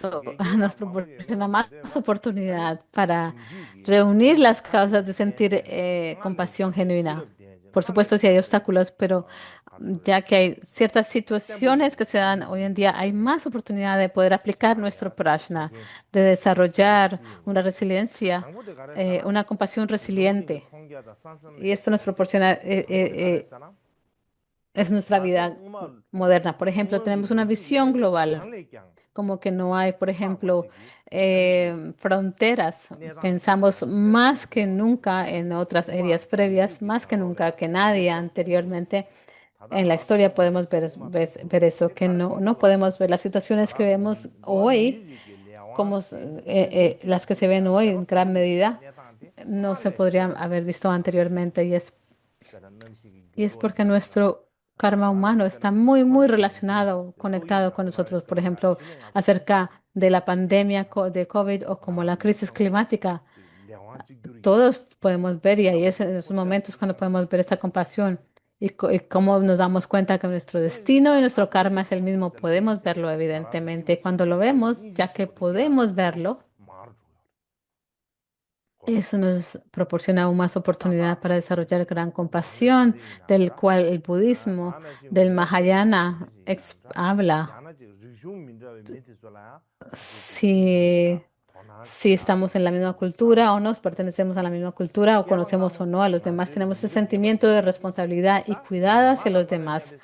nos proporciona más oportunidad para reunir las causas de sentir compasión genuina. Por supuesto, sí hay obstáculos, pero ya que hay ciertas situaciones que se dan hoy en día, hay más oportunidad de poder aplicar nuestro prajna, de desarrollar una resiliencia, una compasión resiliente. Y esto nos proporciona, es nuestra vida moderna. Por ejemplo, tenemos una visión global, como que no hay, por ejemplo, fronteras. Pensamos más que nunca en otras áreas previas, más que nunca que nadie anteriormente. En la historia podemos ver eso, que no podemos ver las situaciones que vemos hoy, como las que se ven hoy en gran medida, no se podrían haber visto anteriormente y es porque nuestro karma humano está muy relacionado, conectado con nosotros. Por ejemplo, acerca de la pandemia de COVID o como la crisis climática, todos podemos ver y ahí es en esos momentos cuando podemos ver esta compasión y cómo nos damos cuenta que nuestro destino y nuestro karma es el mismo. Podemos verlo evidentemente. Cuando lo vemos, ya que podemos verlo, eso nos proporciona aún más oportunidad para desarrollar gran compasión, del cual el budismo del Mahayana habla. Si, si estamos en la misma cultura o nos pertenecemos a la misma cultura o conocemos o no a los demás, tenemos ese sentimiento de responsabilidad y cuidado hacia los demás.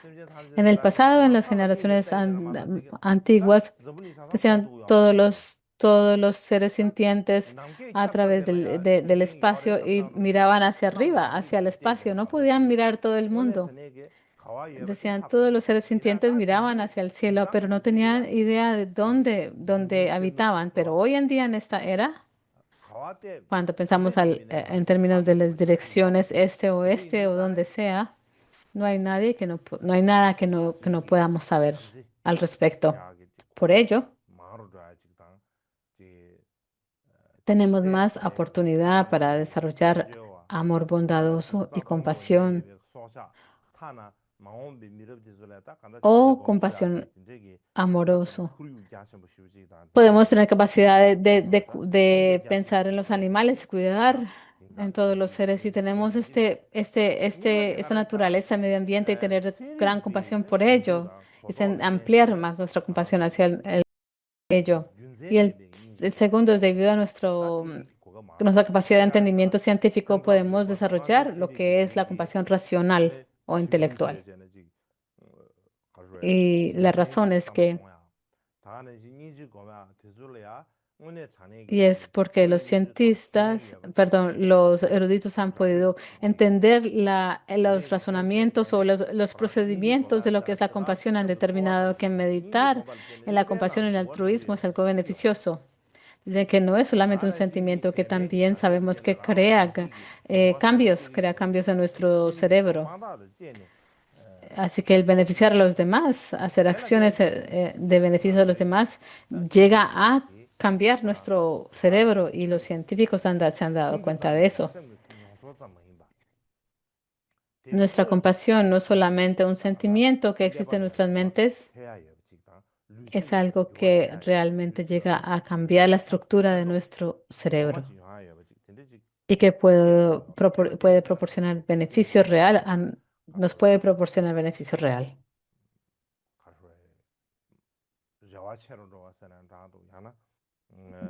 En el pasado, en las generaciones antiguas, decían todos los seres sintientes a través del espacio y miraban hacia arriba, hacia el espacio. No podían mirar todo el mundo. Decían todos los seres sintientes miraban hacia el cielo, pero no tenían idea de dónde habitaban. Pero hoy en día, en esta era, cuando pensamos en términos de las direcciones este, oeste o donde sea, no hay nadie no hay nada que no podamos saber al respecto. Por ello, tenemos más oportunidad para desarrollar amor bondadoso y compasión o compasión amoroso. Podemos tener capacidad de pensar en los animales y cuidar en todos los seres y tenemos esta naturaleza, medio ambiente y tener gran compasión por ello y ampliar más nuestra compasión hacia ello. Y el segundo es debido a nuestra capacidad de entendimiento científico, podemos desarrollar lo que es la compasión racional o intelectual. Y la razón es que Y es porque los cientistas, perdón, los eruditos han podido entender los razonamientos o los procedimientos de lo que es la compasión. Han determinado que meditar en la compasión y el altruismo es algo beneficioso. Dicen que no es solamente un sentimiento, que también sabemos que crea cambios en nuestro cerebro. Así que el beneficiar a los demás, hacer acciones de beneficio a los demás, llega a cambiar nuestro cerebro y los científicos se han dado cuenta de eso. Nuestra compasión no es solamente un sentimiento que existe en nuestras mentes, es algo que realmente llega a cambiar la estructura de nuestro cerebro y que puede proporcionar beneficio real, nos puede proporcionar beneficio real.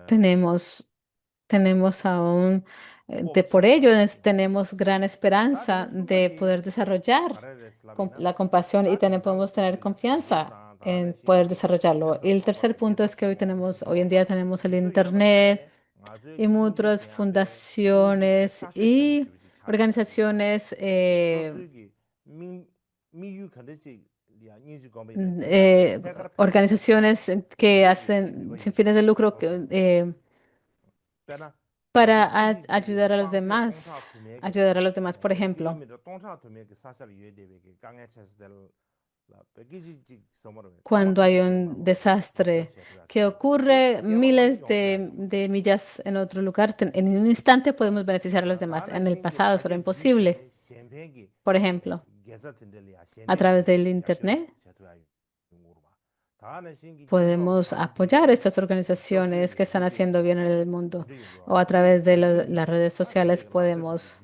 Tenemos Tenemos aún, por ello tenemos gran esperanza de poder desarrollar la compasión y podemos tener confianza en poder desarrollarlo. Y el tercer punto es que hoy en día tenemos el Internet y muchas fundaciones y organizaciones, organizaciones que hacen sin fines de lucro para ayudar a los demás, por ejemplo, cuando hay un desastre que ocurre miles de millas en otro lugar, en un instante podemos beneficiar a los demás. En el pasado eso era imposible. Por ejemplo, a través del Internet podemos apoyar estas organizaciones que están haciendo bien en el mundo, o a través de las redes sociales podemos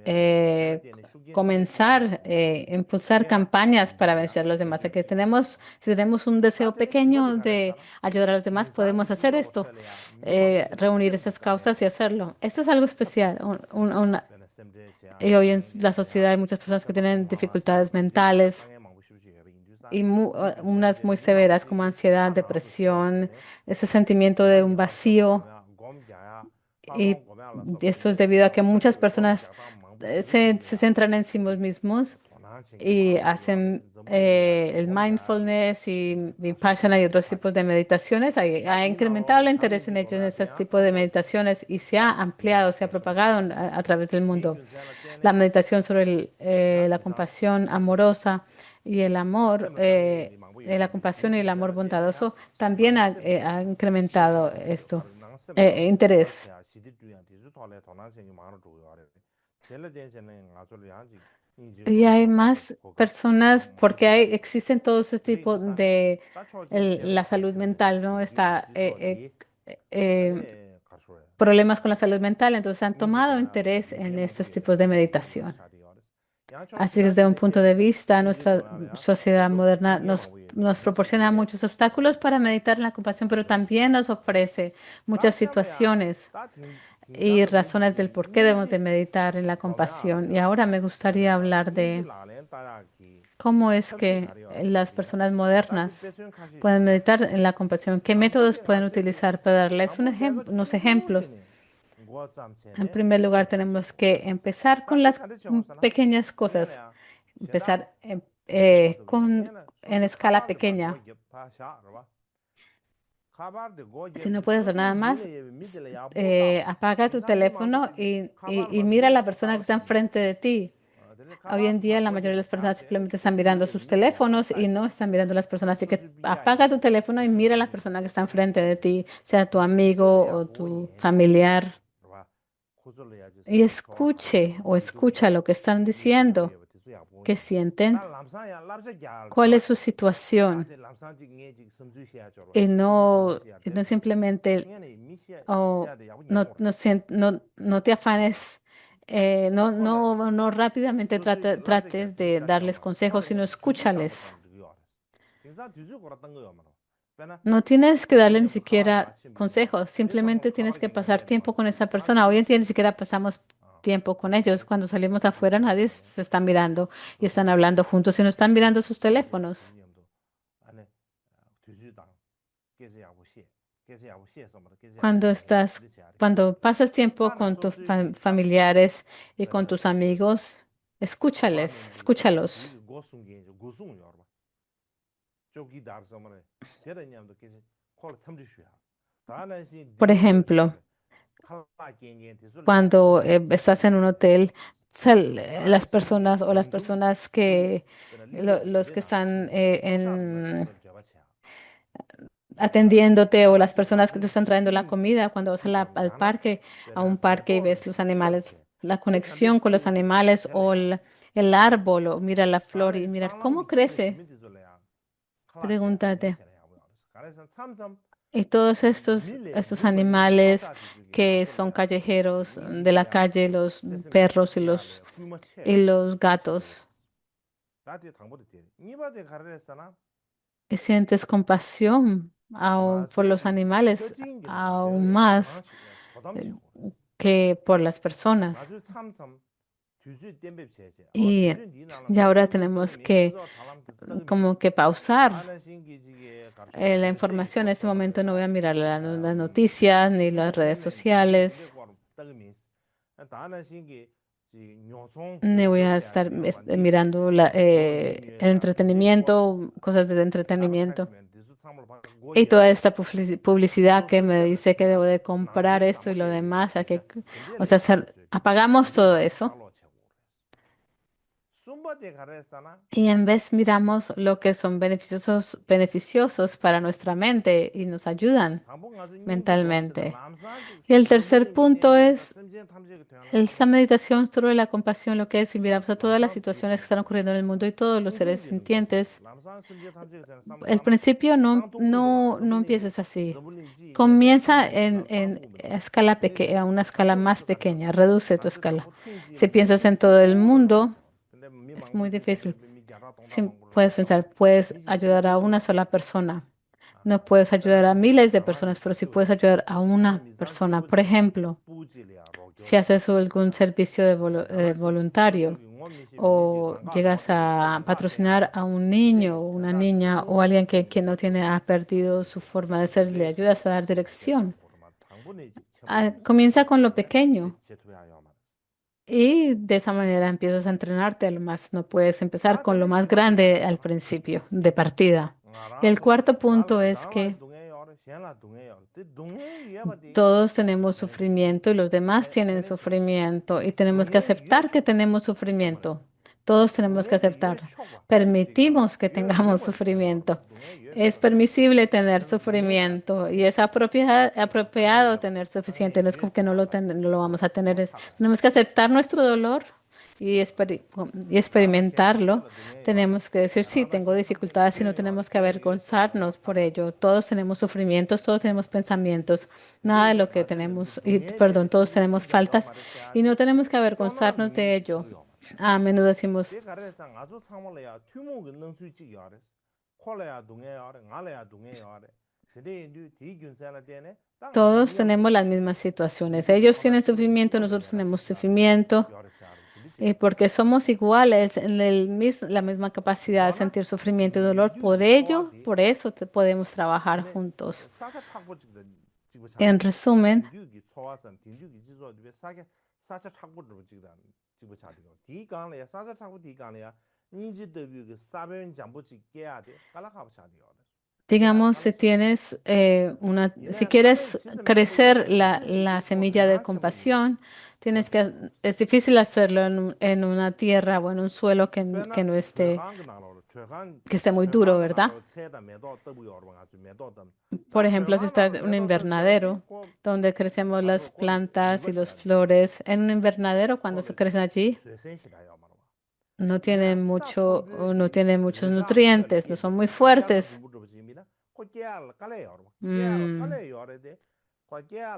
eh, comenzar, impulsar campañas para beneficiar a los demás. Si tenemos un deseo pequeño de ayudar a los demás, podemos hacer esto, reunir estas causas y hacerlo. Esto es algo especial. Y hoy en la sociedad hay muchas personas que tienen dificultades mentales y unas muy severas como ansiedad, depresión, ese sentimiento de un vacío. Y esto es debido a que muchas personas se centran en sí mismos y hacen el mindfulness y Vipassana y otros tipos de meditaciones. Ha incrementado el interés en ellos, en este tipo de meditaciones, y se ha ampliado, se ha propagado a través del mundo. La meditación sobre la compasión amorosa y el amor, la compasión y el amor bondadoso también ha incrementado esto, interés. Y hay más personas porque existen todo ese tipo de la salud mental, ¿no? Problemas con la salud mental, entonces han tomado interés en estos tipos de meditación. Así que desde un punto de vista, nuestra sociedad moderna nos proporciona muchos obstáculos para meditar en la compasión, pero también nos ofrece muchas situaciones y razones del por qué debemos de meditar en la compasión. Y ahora me gustaría hablar de cómo es que las personas modernas pueden meditar en la compasión, qué métodos pueden utilizar para darles unos ejemplos. En primer lugar, tenemos que empezar con las pequeñas cosas, empezar en escala pequeña. Si no puedes hacer nada más, apaga tu teléfono y mira a la persona que está enfrente de ti. Hoy en día la mayoría de las personas simplemente están mirando sus teléfonos y no están mirando a las personas. Así que apaga tu teléfono y mira a la persona que está enfrente de ti, sea tu amigo o tu familiar, y escucha lo que están diciendo, qué sienten, cuál es su situación, y no simplemente no te afanes, no rápidamente trates de darles consejos, sino escúchales. No tienes que darle ni siquiera consejos, simplemente tienes que pasar tiempo con esa persona. Hoy en día ni siquiera pasamos tiempo con ellos. Cuando salimos afuera nadie se está mirando y están hablando juntos y no están mirando sus teléfonos. Cuando estás, cuando pasas tiempo con tus familiares y con tus amigos, escúchalos. Por ejemplo, cuando estás en un hotel, las personas o las personas que, los que están atendiéndote o las personas que te están trayendo la comida, cuando vas al parque, a un parque y ves los animales, la conexión con los animales o el árbol o mira la flor y mirar cómo crece, pregúntate. Y todos estos animales que son callejeros de la calle, los perros y los gatos, y sientes compasión por los animales aún más eh, que por las personas. Y, y ahora tenemos que como que pausar la información. En este momento no voy a mirar las noticias ni las redes sociales, ni voy a estar mirando el entretenimiento, cosas de entretenimiento. Y toda esta publicidad que me dice que debo de comprar esto y lo demás, o sea, apagamos todo eso y en vez miramos lo que son beneficiosos para nuestra mente y nos ayudan mentalmente. Y el tercer punto es esa meditación sobre la compasión, lo que es, si miramos a todas las situaciones que están ocurriendo en el mundo y todos los seres sintientes, el principio no empieces así. Comienza en escala pequeña, a una escala más pequeña, reduce tu escala. Si piensas en todo el mundo, es muy difícil. Puedes pensar, puedes ayudar a una sola persona. No puedes ayudar a miles de personas, pero sí puedes ayudar a una persona. Por ejemplo, si haces algún servicio voluntario o llegas a patrocinar a un niño o una niña o alguien que no tiene, ha perdido su forma de ser, le ayudas a dar dirección. Comienza con lo pequeño y de esa manera empiezas a entrenarte a lo más. No puedes empezar con lo más grande al principio, de partida. Y el cuarto punto es que todos tenemos sufrimiento y los demás tienen sufrimiento y tenemos que aceptar que tenemos sufrimiento. Todos tenemos que aceptar. Permitimos que tengamos sufrimiento. Es permisible tener sufrimiento y es apropiado tener suficiente. No es como que no lo vamos a tener. Tenemos que aceptar nuestro dolor y experimentarlo. Tenemos que decir, sí, tengo dificultades y no tenemos que avergonzarnos por ello. Todos tenemos sufrimientos, todos tenemos pensamientos, nada de lo que tenemos, y perdón, todos tenemos faltas y no tenemos que avergonzarnos de ello. A menudo decimos, todos tenemos las mismas situaciones. Ellos tienen sufrimiento, nosotros tenemos sufrimiento. Y porque somos iguales en la misma capacidad de sentir sufrimiento y dolor, por eso podemos trabajar juntos. En resumen, digamos, si quieres crecer la semilla de compasión, es difícil hacerlo en una tierra o en un suelo que no esté, que esté muy duro, ¿verdad? Por ejemplo, si está en un invernadero donde crecemos las plantas y las flores, en un invernadero cuando se crecen allí, no tiene muchos nutrientes, no son muy fuertes. Mm,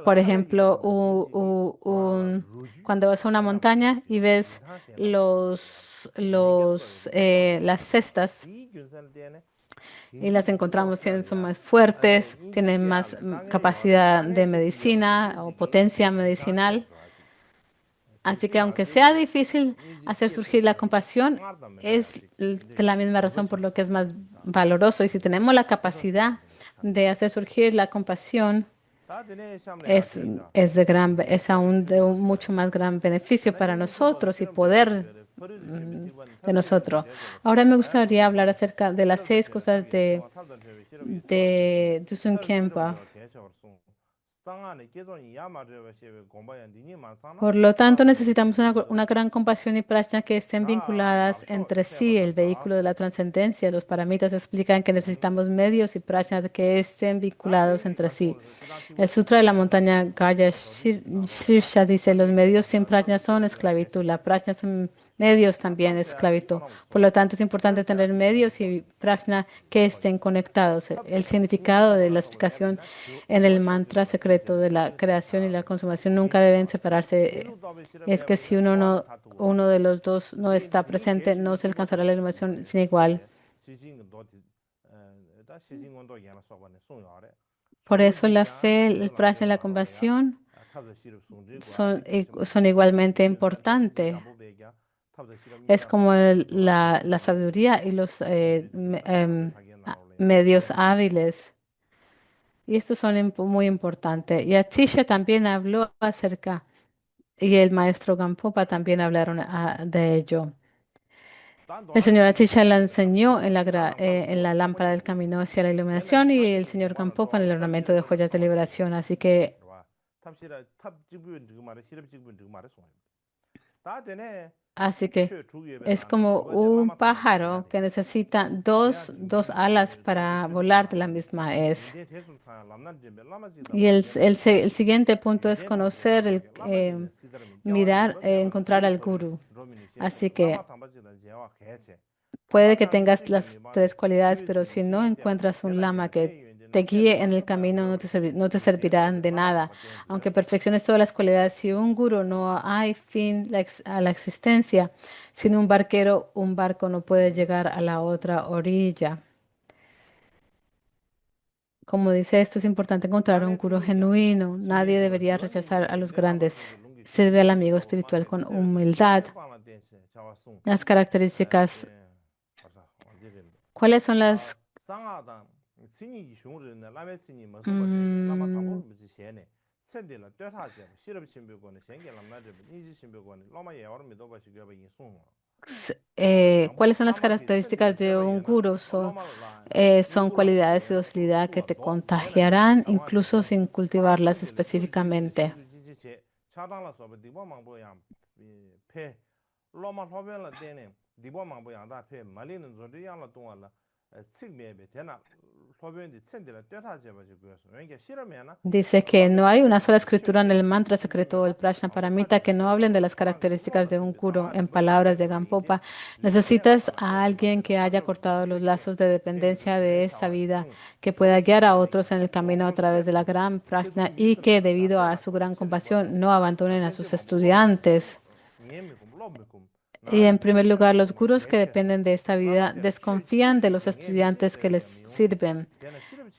Por ejemplo, cuando vas a una montaña y ves las cestas y las encontramos, son más fuertes, tienen más capacidad de medicina o potencia medicinal. Así que aunque sea difícil hacer surgir la compasión, es de la misma razón por lo que es más valoroso. Y si tenemos la capacidad de hacer surgir la compasión 다 되네 샴네 야 es, 데이가 es aún de un mucho más gran beneficio 되나 para 이미 티보로 nosotros y 실험 되게 poder 되게 버리를 준비 mm, 티보는 de 탑실험 nosotros. 준비해 줘 Ahora me 다양한 gustaría hablar 부분들이 acerca de las 실험 6 cosas 탑이 신경 탑들 되게 실험이 도와줄 수 de Dusun 탑 실험 Kempa. 저 개셔 송 상안에 계존이 야마저 시에 공부야 니니만 사나 Por lo tanto, 다들 necesitamos 디고도 una gran compasión y prajna que estén 다 vinculadas 답쇼 entre sí, 세버다 el vehículo de la 다소 trascendencia. Los paramitas explican que necesitamos medios y prajna que estén vinculados 다이 entre sí. 간통을 시장 El 티보 Sutra de la 싱고도 montaña Gaya 도지 나로야 Shirsha dice, los 다이 medios sin 간다 prajna son 탑실험이야 esclavitud, la 개체 prajna sin medios 다 también es 탑셔야 돼 esclavitud. 사람 Por lo 없어 tanto, es importante 실험셔야 tener 돼 이제 medios 뭐 y prajna que estén conectados. El 탑들 니니 significado de la 샤바라서 왜 explicación 되나 en el 도와셔 mantra 되는 secreto 개체 de la 실험이 좀 creación y la 다 consumación nunca deben 개체가 separarse. 계속 답을 Es 실험해야 que 이제 si 도안을 다 두고 uno de los dos no 이게 está 이제 니 presente, no 개시도 se alcanzará 티보도 la iluminación 이제 sin igual. 이제 시진도 다 시진원도 얘나 써봐네 송요아래 Por eso la 쇼진이야 fe, el 실험을 prajna y la 되나로야 compasión 탑의 실험 송지과 son, 리케시 son 마찬가지 igualmente 디준다데 importantes. 야보베야 탑의 실험 Es 이자 como 도라 la 되는데 sabiduría y los 디준다 탑을 타게 나로래 medios 개체 hábiles. Y estos son muy importantes. Y Atisha también habló acerca, y el maestro Gampopa también hablaron de ello. 단 El 도라지 señor Atisha la 디준데 enseñó 탑실험 사람 탑을 en la 도와서 lámpara del 탐문이고 camino hacia la 내가 iluminación y el 시장실험 señor 공부하는 Gampopa en el 도 ornamento de 탑실험이 joyas de 상관되게 liberación. Así que 봐 탑실험 탑 직분 그 말에 실험 직분 그 말에 송 다 되네 Así que 최 주위에 es 나네 como 디버데 un 라마 탐바 pájaro 제야데 que necesita 제야 dos 징징 alas 탑의 para 실험 volar de la 나로네 misma es. 닌데 대숨 사 람난 제베 라마지 Y 담바 제나 el siguiente punto es 닌데 탐 conocer, 제다서게 라마지 시드름이 겨와니 mirar, 뭐 제바는 encontrar al 디버버리 guru. 로미니 Así 셰베 que 라마 탐바 제다 제와 개체 puede 탐바 que 탐 tengas 미지게 las 미바네 tres cualidades, pero 뉘어지는 si no 신기 때문에 encuentras un 제나 lama 이제 que 폐유인데 te 폐 guíe en el 탐바 camino, 저버리 no te 이 servirán 제도데 de 라마 nada. 탐바 제는 Aunque 되었어 perfecciones todas las cualidades, si un guru no hay fin a la existencia, sin un barquero, un barco no puede llegar a la otra orilla. Como dice esto, es importante encontrar un 남의 guru 친구야 genuino. Nadie 지진도 debería 지원이 rechazar a 그 los 내가 grandes. 봤을 때 Sirve al 시진도 amigo 또 espiritual 만에 con 밑에 humildad. 칠방나 댄스 자와송 Las características. 이제 맞아 어디든 ¿Cuáles son 아 las 상하다 신이 흉르는 남의 신이 무슨 라마 mm, 담보 무지 셰네 셀딜라 떼사지 시럽 신비고는 생게 람나데 이지 신비고는 라마 예어를 믿어 봐시게 봐 이송 cuáles son las 라마 피 características 셀딜라 de 떼봐 un 얘나 guru? 라마라 Son 유도라 cualidades de 소베 docilidad que 도주가 te 도 내는 contagiarán 당화는 incluso 돼 sin 사람 cultivarlas 셀딜라 슈르 지지리 específicamente. 슈르 지지체 차단라 소베 디보망 보야 페 로마 호벨라 데네 디보망 보야 다페 말리는 조리야라 동안라 측면에 되나 소변이 챈들라 떼사지 봐지 그래서 왠게 싫으면은 Dice que no hay una sola escritura en el mantra secreto o el Prajna Paramita que no hablen de las características de un guru. En palabras de Gampopa, necesitas a alguien que haya cortado los lazos de dependencia de esta vida, que pueda guiar a otros en el camino a través de la gran Prajna y que, debido a su gran compasión, no abandonen a sus estudiantes. Y en primer lugar, los gurús que dependen de esta vida desconfían de los estudiantes que les sirven,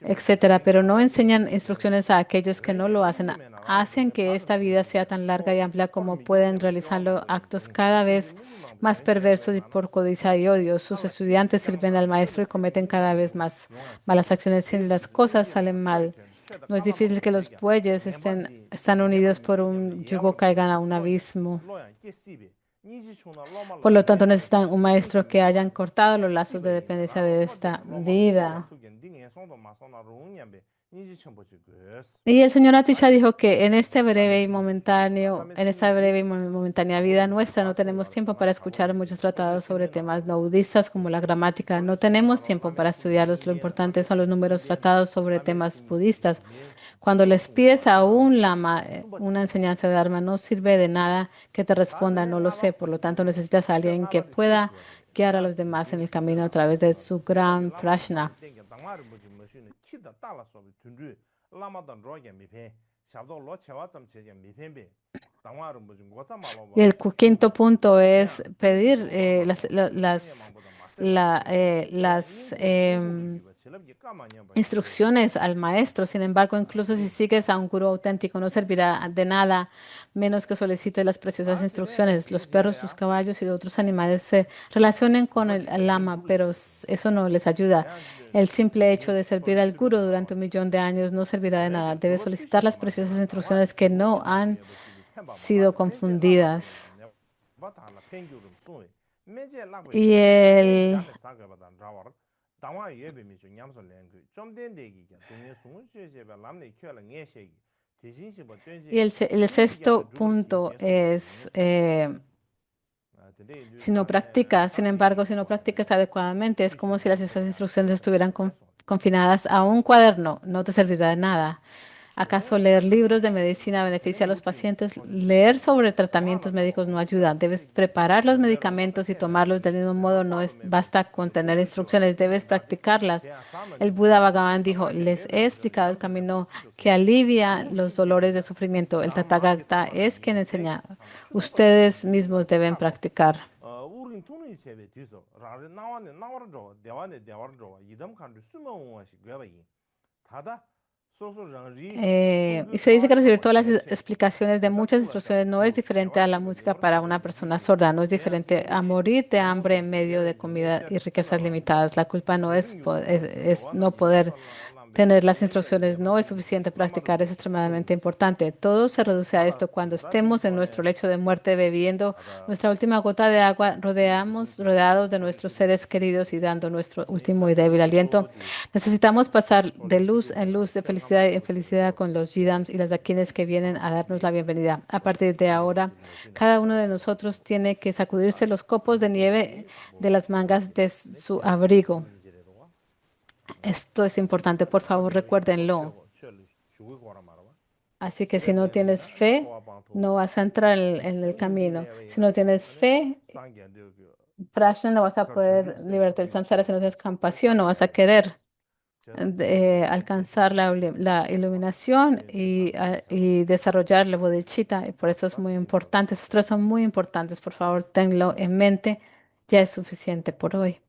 etcétera, pero no enseñan instrucciones a aquellos que no lo hacen. Hacen que esta vida sea tan larga y amplia como pueden realizarlo actos cada vez más perversos y por codicia y odio. Sus estudiantes sirven al maestro y cometen cada vez más malas acciones. Si las cosas salen mal, no es difícil que los bueyes están unidos por un yugo caigan a un abismo. Por lo tanto, necesitan un maestro que hayan cortado los lazos de dependencia de esta vida. Y el señor Atisha dijo que en esta breve y momentánea vida nuestra no tenemos tiempo para escuchar muchos tratados sobre temas no budistas como la gramática. No tenemos tiempo para estudiarlos. Lo importante son los números tratados sobre temas budistas. Cuando les pides a un lama una enseñanza de Dharma, no sirve de nada que te responda, no lo sé. Por lo tanto, necesitas a alguien que pueda guiar a los demás en el camino a través de su gran prajna. Y el quinto punto es pedir las instrucciones al maestro. Sin embargo, incluso si sigues a un gurú auténtico, no servirá de nada menos que solicites las preciosas instrucciones. Los perros, sus caballos y otros animales se relacionen con el lama, pero eso no les ayuda. El simple hecho de servir al gurú durante 1 millón de años no servirá de nada. Debes solicitar las preciosas instrucciones que no han sido confundidas. Y el el sexto punto es, si no practicas, sin embargo, si no practicas adecuadamente, es como si estas instrucciones estuvieran confinadas a un cuaderno, no te servirá de nada. ¿Acaso leer libros de medicina beneficia a los pacientes? Leer sobre tratamientos médicos no ayuda. Debes preparar los medicamentos y tomarlos del mismo modo. No basta con tener instrucciones, debes practicarlas. El Buda Bhagavan dijo, les he explicado el camino que alivia los dolores de sufrimiento. El Tathagata es quien enseña. Ustedes mismos deben practicar. Y se dice que recibir todas las explicaciones de muchas instrucciones no es diferente a la música para una persona sorda, no es diferente a morir de hambre en medio de comida y riquezas limitadas. La culpa no es no poder tener las instrucciones, no es suficiente practicar, es extremadamente importante. Todo se reduce a esto. Cuando estemos en nuestro lecho de muerte bebiendo nuestra última gota de agua, rodeados de nuestros seres queridos y dando nuestro último y débil aliento. Necesitamos pasar de luz en luz, de felicidad en felicidad con los Yidams y las Dakines que vienen a darnos la bienvenida. A partir de ahora, cada uno de nosotros tiene que sacudirse los copos de nieve de las mangas de su abrigo. Esto es importante, por favor, recuérdenlo. Así que si no tienes fe, no vas a entrar en el camino. Si no tienes fe, Prashna, no vas a poder liberarte del samsara. Si no tienes compasión, no vas a querer alcanzar la iluminación y desarrollar la bodhicitta. Y por eso es muy importante. Estos tres son muy importantes. Por favor, tenlo en mente. Ya es suficiente por hoy.